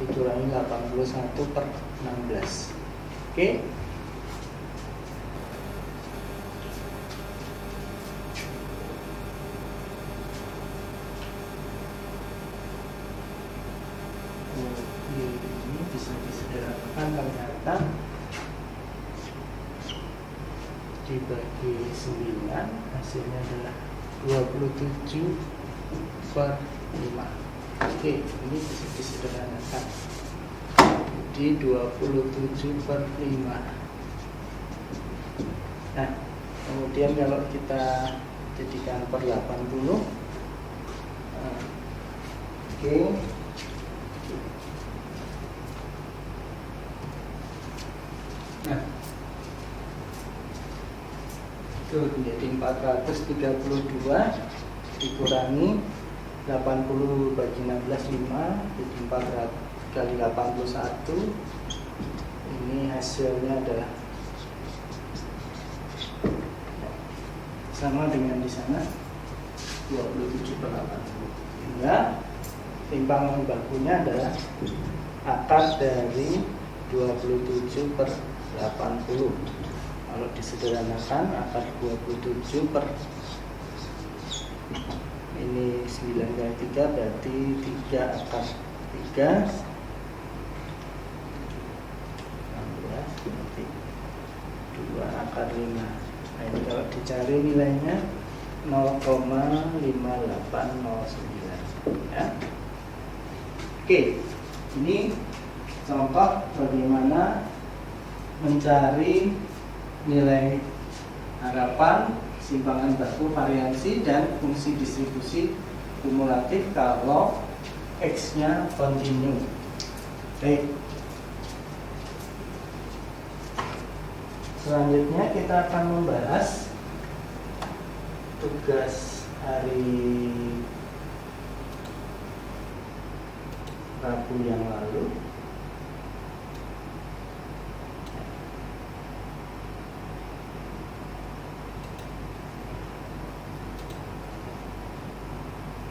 dikurangi 81/16. Oke. Ini bisa disederhanakan, ternyata dibagi 9 hasilnya adalah 27/5. Oke, ini bisa disederhanakan di 27/5. Nah, kemudian kalau kita jadikan per 80, oke. Nah, itu menjadi 432 dikurangi 80 bagi 16 5, jadi 400 kali 81. Ini hasilnya adalah sama dengan di sana 27/80. Sehingga timbangan bakunya adalah akar dari 27/80. Kalau disederhanakan, akar 27 per ini 9 kali 3 berarti 3 akar 3 16 berarti 2 akar 5. Nah, ini kalau dicari nilainya 0,5809 ya. Oke, ini contoh bagaimana mencari nilai harapan, simpangan baku, variansi, dan fungsi distribusi kumulatif kalau X-nya kontinu. Baik. Selanjutnya kita akan membahas tugas hari Rabu yang lalu.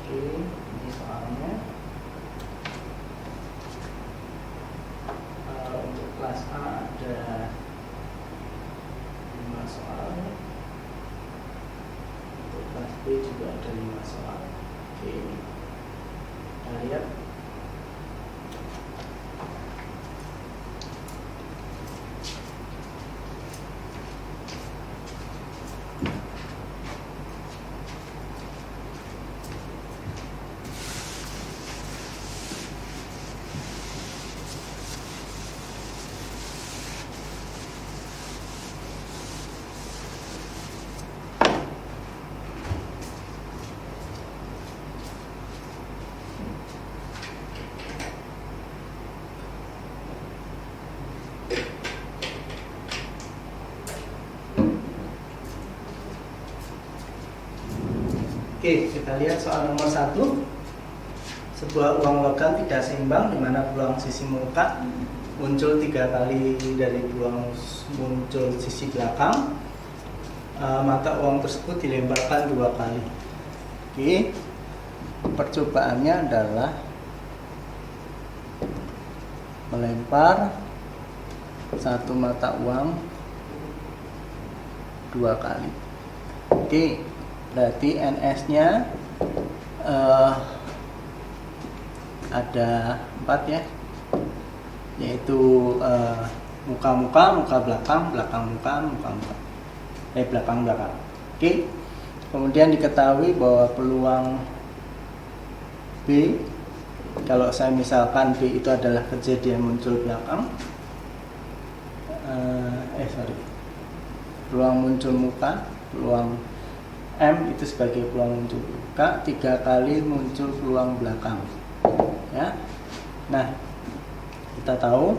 Ini soalnya untuk kelas A ada 5 soal, untuk kelas B juga ada 5 soal. Oke, kita lihat. Oke, kita lihat soal nomor 1. Sebuah uang logam tidak seimbang di mana peluang sisi muka muncul 3 kali dari peluang muncul sisi belakang. Mata uang tersebut dilemparkan 2 kali. Oke, percobaannya adalah melempar satu mata uang 2 kali. Oke, berarti NS-nya ada 4 ya, yaitu muka-muka, muka belakang, belakang muka, muka muka, belakang belakang. Oke, kemudian diketahui bahwa peluang B, kalau saya misalkan B itu adalah kejadian muncul belakang, peluang muncul muka, peluang M itu sebagai peluang muncul muka, 3 kali muncul peluang belakang ya. Nah, kita tahu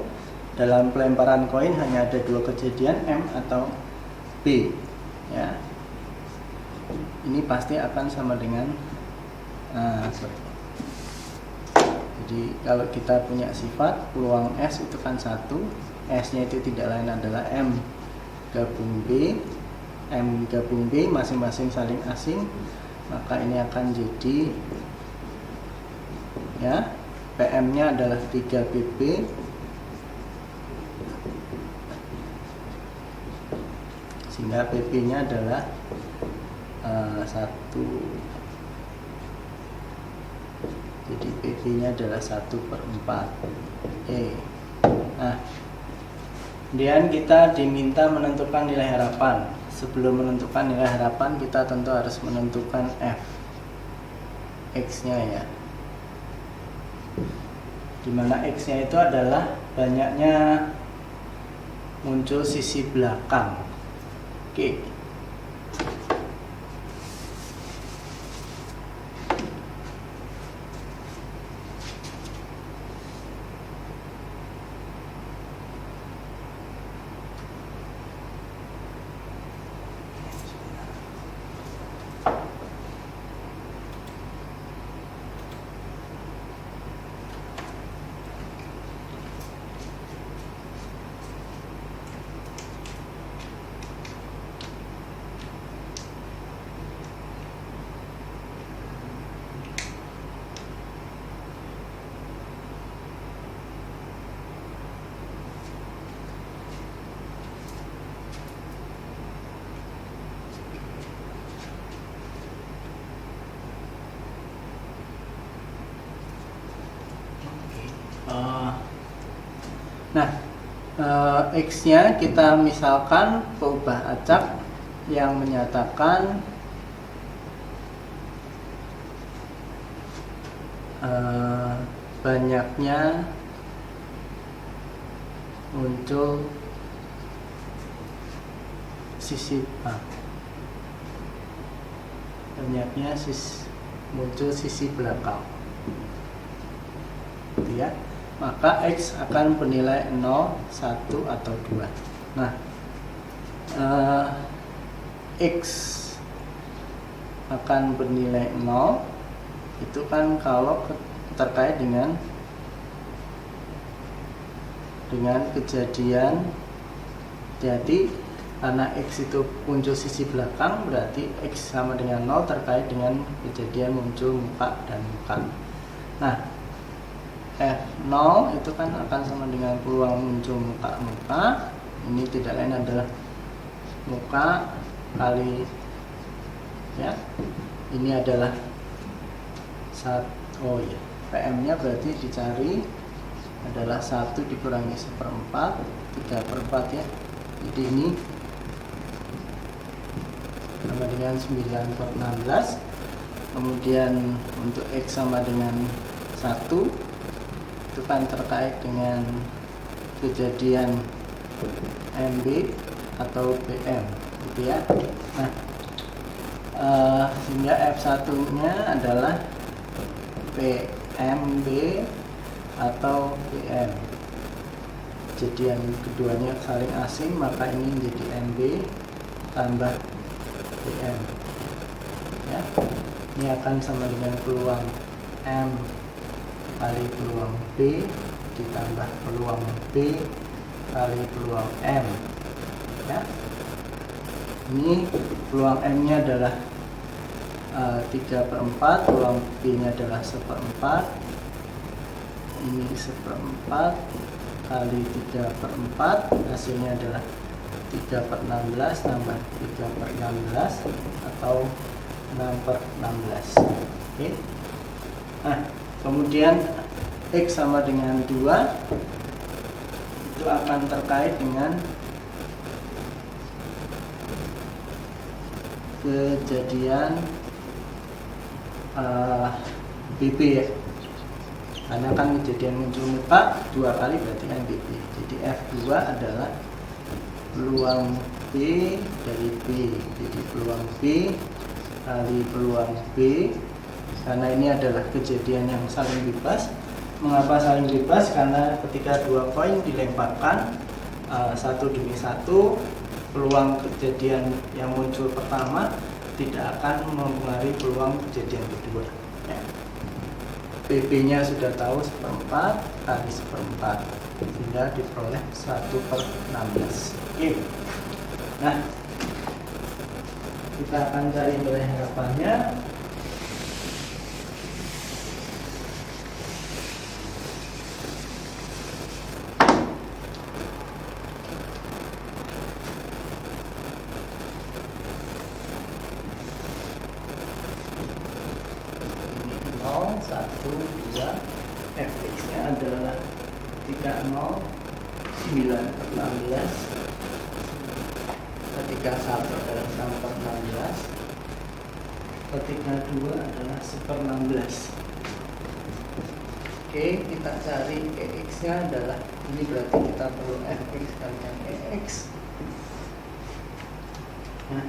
dalam pelemparan koin hanya ada 2 kejadian, M atau B ya. Ini pasti akan sama dengan Jadi kalau kita punya sifat peluang S itu kan 1, S-nya itu tidak lain adalah M gabung B, M gabung B masing-masing saling asing, maka ini akan jadi ya PM-nya adalah 3PB sehingga PP-nya adalah 1. Jadi PP-nya adalah 1/4 E. Nah, kemudian kita diminta menentukan nilai harapan. Sebelum menentukan nilai harapan, kita tentu harus menentukan F X-nya ya, dimana X-nya itu adalah banyaknya muncul sisi belakang. Oke. X-nya kita misalkan peubah acak yang menyatakan banyaknya muncul sisi muncul sisi belakang, gitu ya. Maka X akan bernilai 0, 1, atau 2. Nah, X akan bernilai 0 itu kan kalau terkait dengan kejadian. Jadi karena X itu muncul sisi belakang, berarti X sama dengan 0 terkait dengan kejadian muncul muka dan muka. Nah, F0 itu kan akan sama dengan peluang muncul muka-muka. Ini tidak lain adalah muka kali ya. Ini adalah PM-nya berarti dicari adalah 1 dikurangi 1/4, 3/4 ya. Jadi ini sama dengan 9/16. Kemudian untuk X sama dengan 1 itu kan terkait dengan kejadian MB atau PM, gitu ya. Nah, sehingga F1-nya adalah PMB atau PM. Kejadian keduanya saling asing, maka ini menjadi MB tambah PM. Ya, ini akan sama dengan peluang M kali peluang B ditambah peluang B kali peluang M ya. Ini peluang M nya adalah 3/4, peluang B nya adalah 1/4. Ini 1/4 kali 3/4, hasilnya adalah 3/16 tambah 3/16 atau 6/16. Oke. Nah, kemudian X sama dengan 2 itu akan terkait dengan kejadian BB ya, karena kan kejadian muncul muka 2 kali berarti kan BB. Jadi F2 adalah peluang B dari B, jadi peluang B kali peluang B. Karena ini adalah kejadian yang saling bebas. Mengapa saling bebas? Karena ketika 2 koin dilemparkan satu demi satu, peluang kejadian yang muncul pertama tidak akan mempengaruhi peluang kejadian kedua ya. PB-nya sudah tahu 1/4 kali 1/4, sehingga diperoleh 1/16. Oke. Nah, kita akan cari nilai harapannya. Ini 0, 1, 2, fx-nya adalah 30, 9/16, ketika 1 adalah 6/16, ketika 2 adalah 1/16. Oke, kita cari EX nya adalah, ini berarti kita perlu fx kalikan EX. Nah,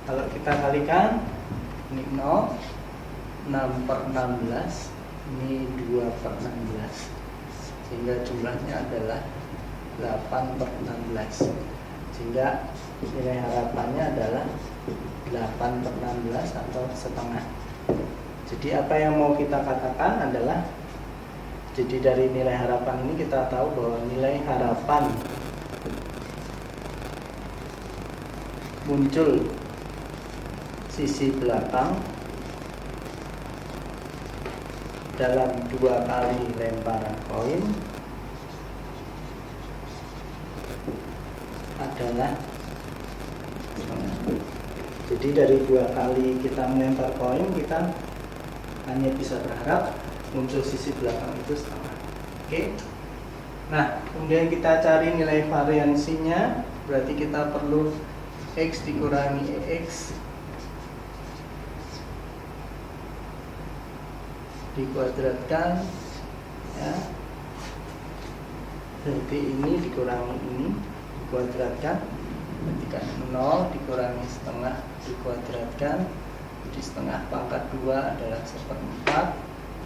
kalau kita kalikan, ini 0, 6/16, ini 2/16, sehingga jumlahnya adalah 8/16, sehingga nilai harapannya adalah 8/16 atau setengah. Jadi apa yang mau kita katakan adalah, jadi dari nilai harapan ini kita tahu bahwa nilai harapan muncul sisi belakang dalam 2 kali lemparan koin adalah, jadi dari 2 kali kita melempar koin, kita hanya bisa berharap muncul sisi belakang itu setengah. Oke. Nah, kemudian kita cari nilai variansinya, berarti kita perlu X dikurangi EX dikuadratkan, ya. Berarti ini dikurangi ini dikuadratkan, ketika 0 dikurangi setengah dikuadratkan, jadi setengah pangkat 2 adalah 1/4,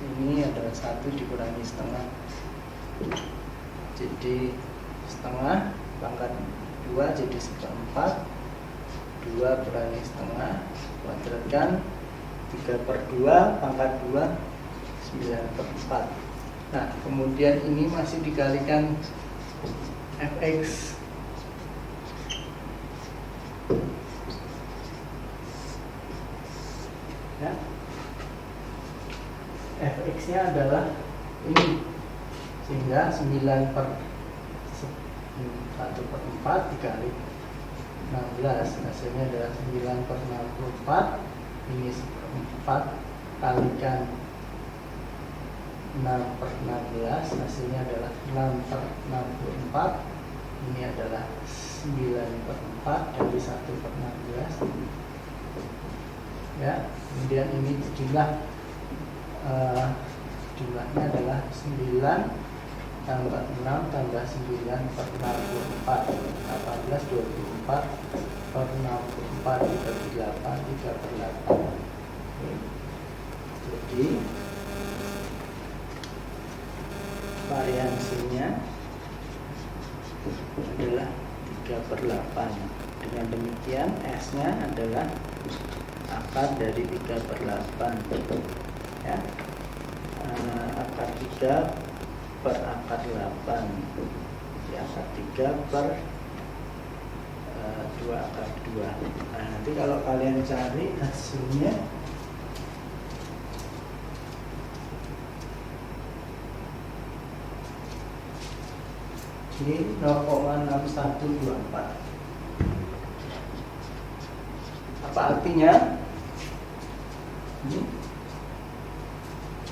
ini adalah 1 dikurangi setengah, jadi setengah pangkat 2 jadi 1/4, 2 kurangi setengah kuadratkan, 3/2 pangkat 2 9/4. Nah, kemudian ini masih dikalikan fx, ya. Fx-nya adalah ini, sehingga 9/1/4 dikali 16, hasilnya adalah 9/64. Ini 1/4 kalikan 6/16, hasilnya adalah 6/64. Ini adalah 9/4 dari 1/16, ya. Kemudian ini jumlahnya adalah 9 tambah 6 tambah 9/64, 18, 24/64, 38, 3/8. Jadi variansinya adalah 3/8. Dengan demikian S-nya adalah akar dari 3/8, ya. Akar 3 per akar 8, ya, akar 3 per 2 akar 2. Nah, nanti kalau kalian cari hasilnya, ini 0,6124. Apa artinya?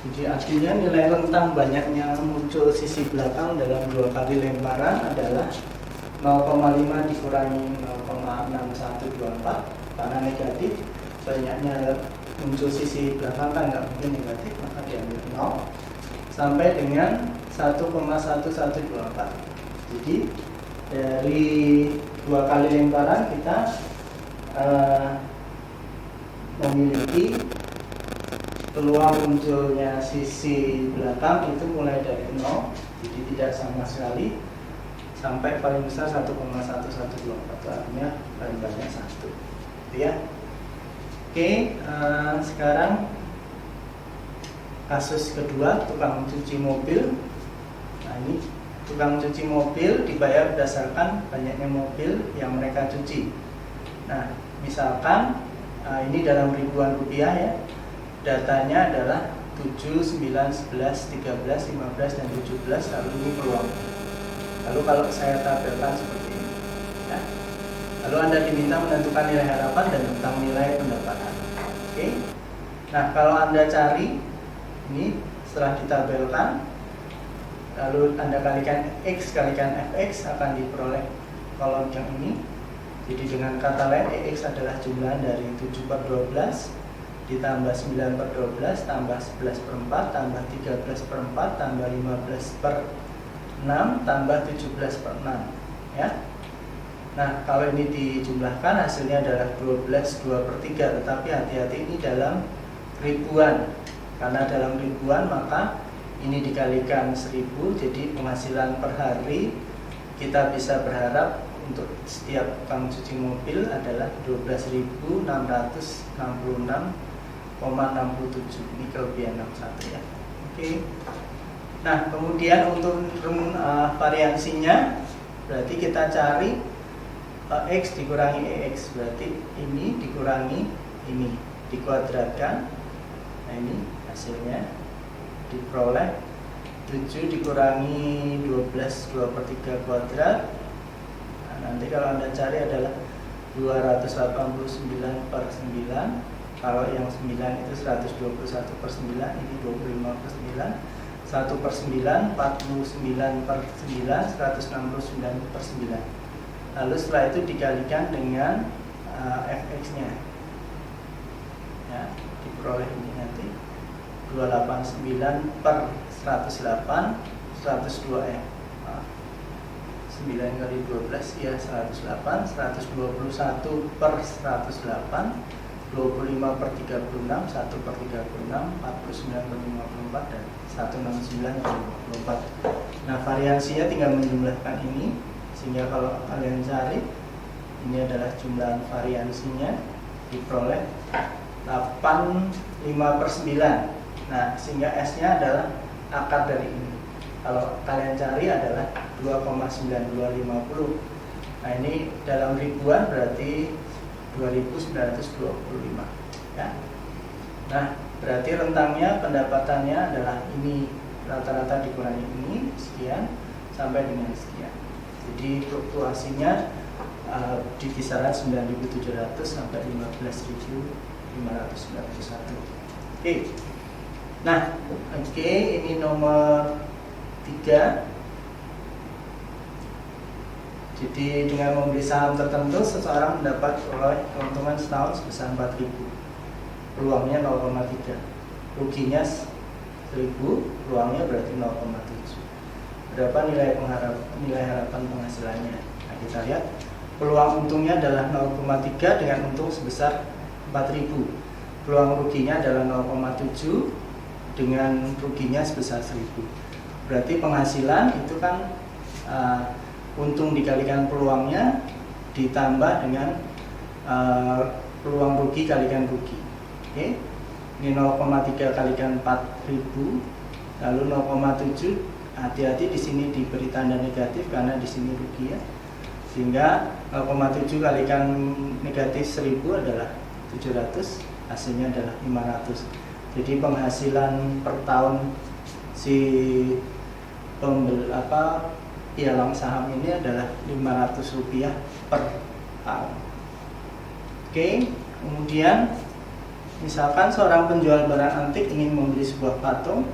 Jadi artinya nilai rentang banyaknya muncul sisi belakang dalam 2 kali lemparan adalah 0,5 dikurangi 0,6124, karena negatif, banyaknya muncul sisi belakang kan nggak mungkin negatif, maka diambil 0, sampai dengan 1,1124. Jadi dari 2 kali lemparan kita memiliki peluang munculnya sisi belakang itu mulai dari 0, jadi tidak sama sekali, sampai paling besar 1,1124, artinya paling banyak 1, ya. Oke, sekarang kasus kedua, tukang cuci mobil. Nah, ini tukang cuci mobil dibayar berdasarkan banyaknya mobil yang mereka cuci. Nah, misalkan ini dalam ribuan rupiah ya. Datanya adalah 7, 9, 11, 13, 15, dan 17. Lalu ini peluang. Lalu kalau saya tabelkan seperti ini ya. Lalu Anda diminta menentukan nilai harapan dan tentang nilai pendapatan. Oke. Nah, kalau Anda cari ini setelah ditabelkan, lalu Anda kalikan X kalikan Fx, akan diperoleh kolom yang ini. Jadi dengan kata lain, X adalah jumlah dari 7 per 12 ditambah 9 per 12 tambah 11 per 4 tambah 13 per 4 tambah 15 per 6 tambah 17 per 6 ya. Nah, kalau ini dijumlahkan hasilnya adalah 12 2 per 3. Tetapi hati-hati, ini dalam ribuan. Karena dalam ribuan maka ini dikalikan 1000, jadi penghasilan per hari kita bisa berharap untuk setiap tukang cuci mobil adalah 12.666,67. Ini kelebihan 61 ya. Oke. Nah, kemudian untuk variansinya berarti kita cari X dikurangi EX, berarti ini dikurangi ini, dikuadratkan. Nah, ini hasilnya diperoleh 7 dikurangi 12 2 per 3 kuadrat. Nah, nanti kalau Anda cari adalah 289 per 9. Kalau yang 9 itu 121 per 9, ini 25 per 9. 1 per 9, 49 per 9, 169 per 9. Lalu setelah itu dikalikan dengan Fx-nya ya, diperoleh ini nanti 289 per 108, 102 ya. 9 kali 12 ya 108, 121 per 108, 25 per 36, 1 per 36, 49 per 54, dan 169 per 54. Nah, variansinya tinggal menjumlahkan ini, sehingga kalau kalian cari ini adalah jumlah variansinya, diperoleh 85 per 9. Nah, sehingga S-nya adalah akar dari ini. Kalau kalian cari adalah 2,9250. Nah, ini dalam ribuan berarti 2.925 ya. Nah, berarti rentangnya pendapatannya adalah ini, rata-rata dikurangi ini sekian sampai dengan sekian. Jadi fluktuasinya di kisaran 9.700 sampai 15.591. Oke. Nah, ini nomor 3. Jadi dengan membeli saham tertentu, seseorang mendapat keuntungan setahun sebesar 4.000. Peluangnya 0,3. Ruginya 1.000, peluangnya berarti 0,7. Berapa nilai harapan penghasilannya? Nah, kita lihat peluang untungnya adalah 0,3 dengan untung sebesar 4.000. Peluang ruginya adalah 0,7 dengan ruginya sebesar 1.000. Berarti penghasilan itu kan untung dikalikan peluangnya ditambah dengan peluang rugi kalikan rugi. Oke. Ini 0,3 kalikan 4.000, lalu 0,7. Hati-hati di sini diberi tanda negatif karena di sini rugi ya. Sehingga 0,7 kalikan negatif 1.000 adalah 700, hasilnya adalah 500. Jadi penghasilan per tahun si pialang saham ini adalah Rp500 per tahun. Oke, kemudian misalkan seorang penjual barang antik ingin membeli sebuah patung,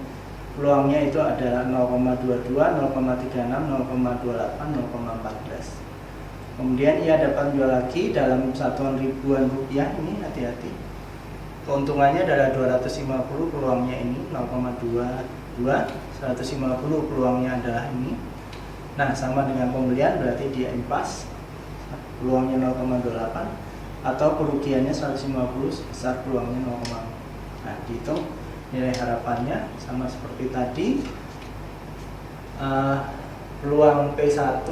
peluangnya itu adalah 0,22, 0,36, 0,28, 0,14. Kemudian ia dapat menjual lagi dalam satuan ribuan rupiah, ini hati-hati. Keuntungannya adalah 250, peluangnya ini 0,22, 150 peluangnya adalah ini. Nah, sama dengan pembelian berarti dia impas, peluangnya 0,28, atau kerugiannya 150 sebesar peluangnya 0,5. Nah, dihitung nilai harapannya sama seperti tadi. Peluang P1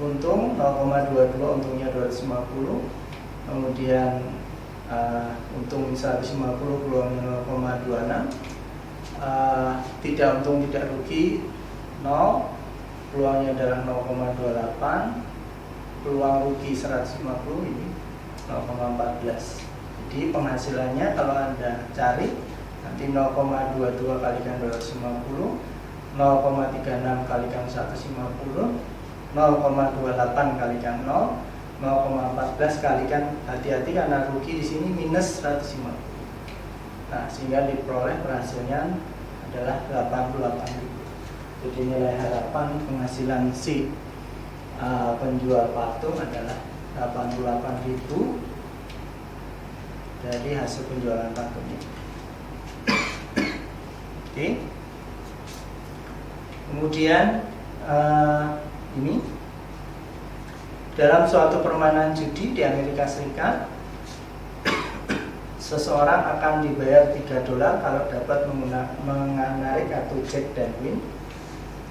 untung 0,22, untungnya 250. Kemudian untung 150, peluangnya 0,26. tidak untung tidak rugi 0, peluangnya adalah 0,28, peluang rugi 150 ini 0,14. Jadi penghasilannya kalau Anda cari nanti 0,22 kalikan 250, 0,36 kalikan 150, 0,28 kalikan 0, 0,14 kalikan, hati-hati karena rugi di sini minus 150. Nah, sehingga diperoleh berhasilnya adalah 88.000. Jadi nilai harapan penghasilan si penjual patung adalah 88.000 dari hasil penjualan patungnya. Oke. Kemudian ini dalam suatu permainan judi di Amerika Serikat, seseorang akan dibayar $3 kalau dapat menarik kartu Jack dan Queen,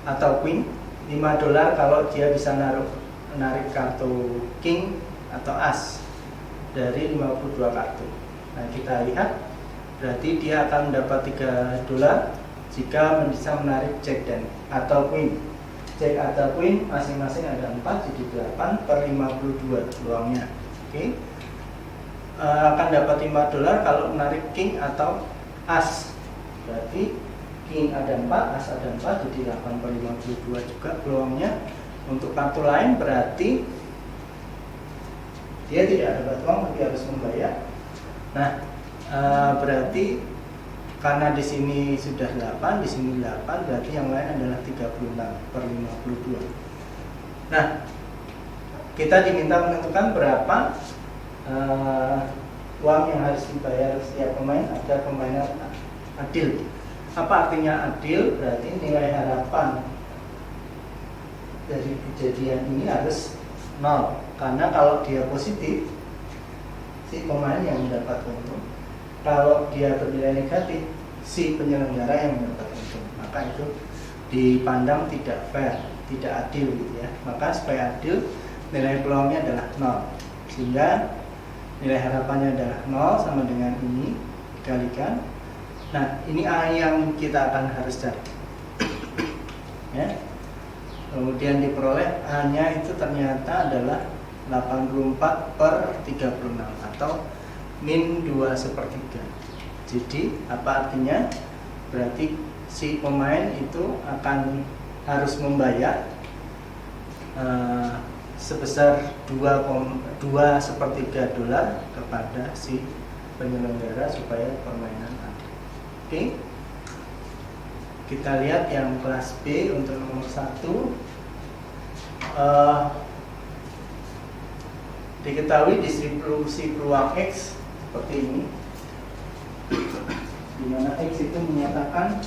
atau Queen, $5 kalau dia bisa menarik kartu King atau As dari 52 kartu. Nah, kita lihat berarti dia akan mendapat $3 jika bisa menarik Jack dan atau Queen. Jack atau Queen masing-masing ada 4, jadi 8 per 52 peluangnya. Oke. Akan dapat $5 kalau menarik King atau As. Berarti King ada 4, As ada 4, jadi 8 per 52 juga peluangnya. Untuk kartu lain berarti dia tidak dapat uang tapi harus membayar. Nah, berarti karena di sini sudah 8, di sini 8, berarti yang lain adalah 36 per 52. Nah, kita diminta menentukan berapa uang yang harus dibayar setiap pemain agar permainan adil. Apa artinya adil? Berarti nilai harapan dari kejadian ini harus 0. Karena kalau dia positif, si pemain yang mendapat untung. Kalau dia bernilai negatif, si penyelenggara yang mendapat untung. Maka itu dipandang tidak fair, tidak adil gitu ya. Maka supaya adil, nilai peluangnya adalah 0. Sehingga nilai harapannya adalah 0 sama dengan ini dikalikan. Nah, ini A yang kita akan harus cari. Ya. Kemudian diperoleh A-nya itu ternyata adalah 84 per 36 atau min 2/3. Jadi apa artinya? Berarti si pemain itu akan harus membayar sebesar 2/3 kepada si penyelenggara supaya permainan adil. Oke. Kita lihat yang kelas B untuk nomor 1. Diketahui distribusi peluang X seperti ini, di mana X itu menyatakan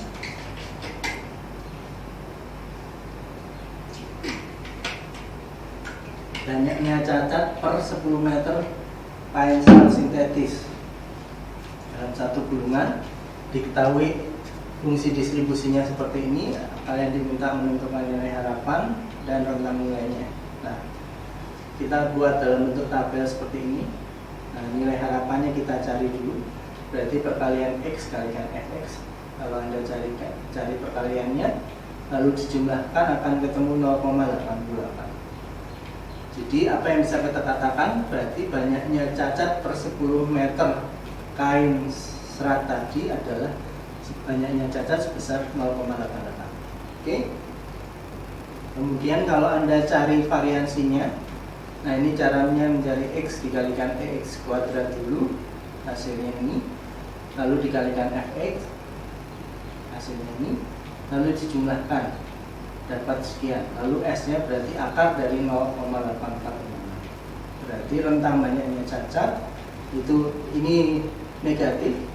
banyaknya cacat per 10 meter kain serat sintetis dalam satu gulungan. Diketahui fungsi distribusinya seperti ini, kalian diminta menentukan nilai harapan dan rentang nilainya. Nah, kita buat dalam bentuk tabel seperti ini. Nah, nilai harapannya kita cari dulu. Berarti perkalian X kalikan Fx. Kalau Anda cari perkaliannya, lalu dijumlahkan akan ketemu 0,88. Jadi apa yang bisa kita katakan? Berarti banyaknya cacat per 10 meter kain serat tadi adalah banyaknya cacat sebesar 0,88. Oke. Kemudian kalau Anda cari variansinya, nah ini caranya mencari X dikalikan EX kuadrat dulu, hasilnya ini, lalu dikalikan Fx, hasilnya ini, lalu dijumlahkan, dapat sekian, lalu S-nya berarti akar dari 0,845. Berarti rentang banyaknya cacat itu ini negatif,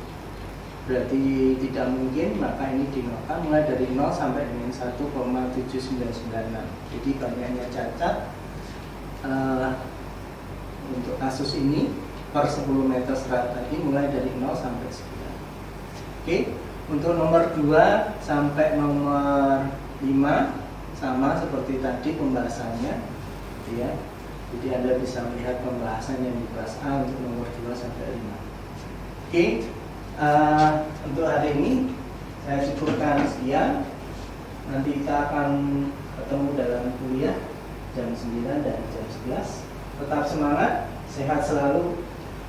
berarti tidak mungkin, maka ini dinolkan mulai dari 0 sampai dengan 1,7996. Jadi banyaknya cacat untuk kasus ini per 10 meter serat tadi mulai dari 0 sampai sekian. Oke, untuk nomor 2 sampai nomor 5 sama seperti tadi pembahasannya, ya. Jadi Anda bisa melihat pembahasan yang dibahas A untuk nomor 2 sampai 5. Oke. Untuk hari ini Saya cukupkan sekian. Nanti kita akan ketemu dalam kuliah jam 9 dan jam 11. Tetap semangat, sehat selalu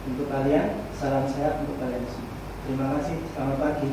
untuk kalian. Salam sehat untuk kalian semua. Terima kasih, selamat pagi.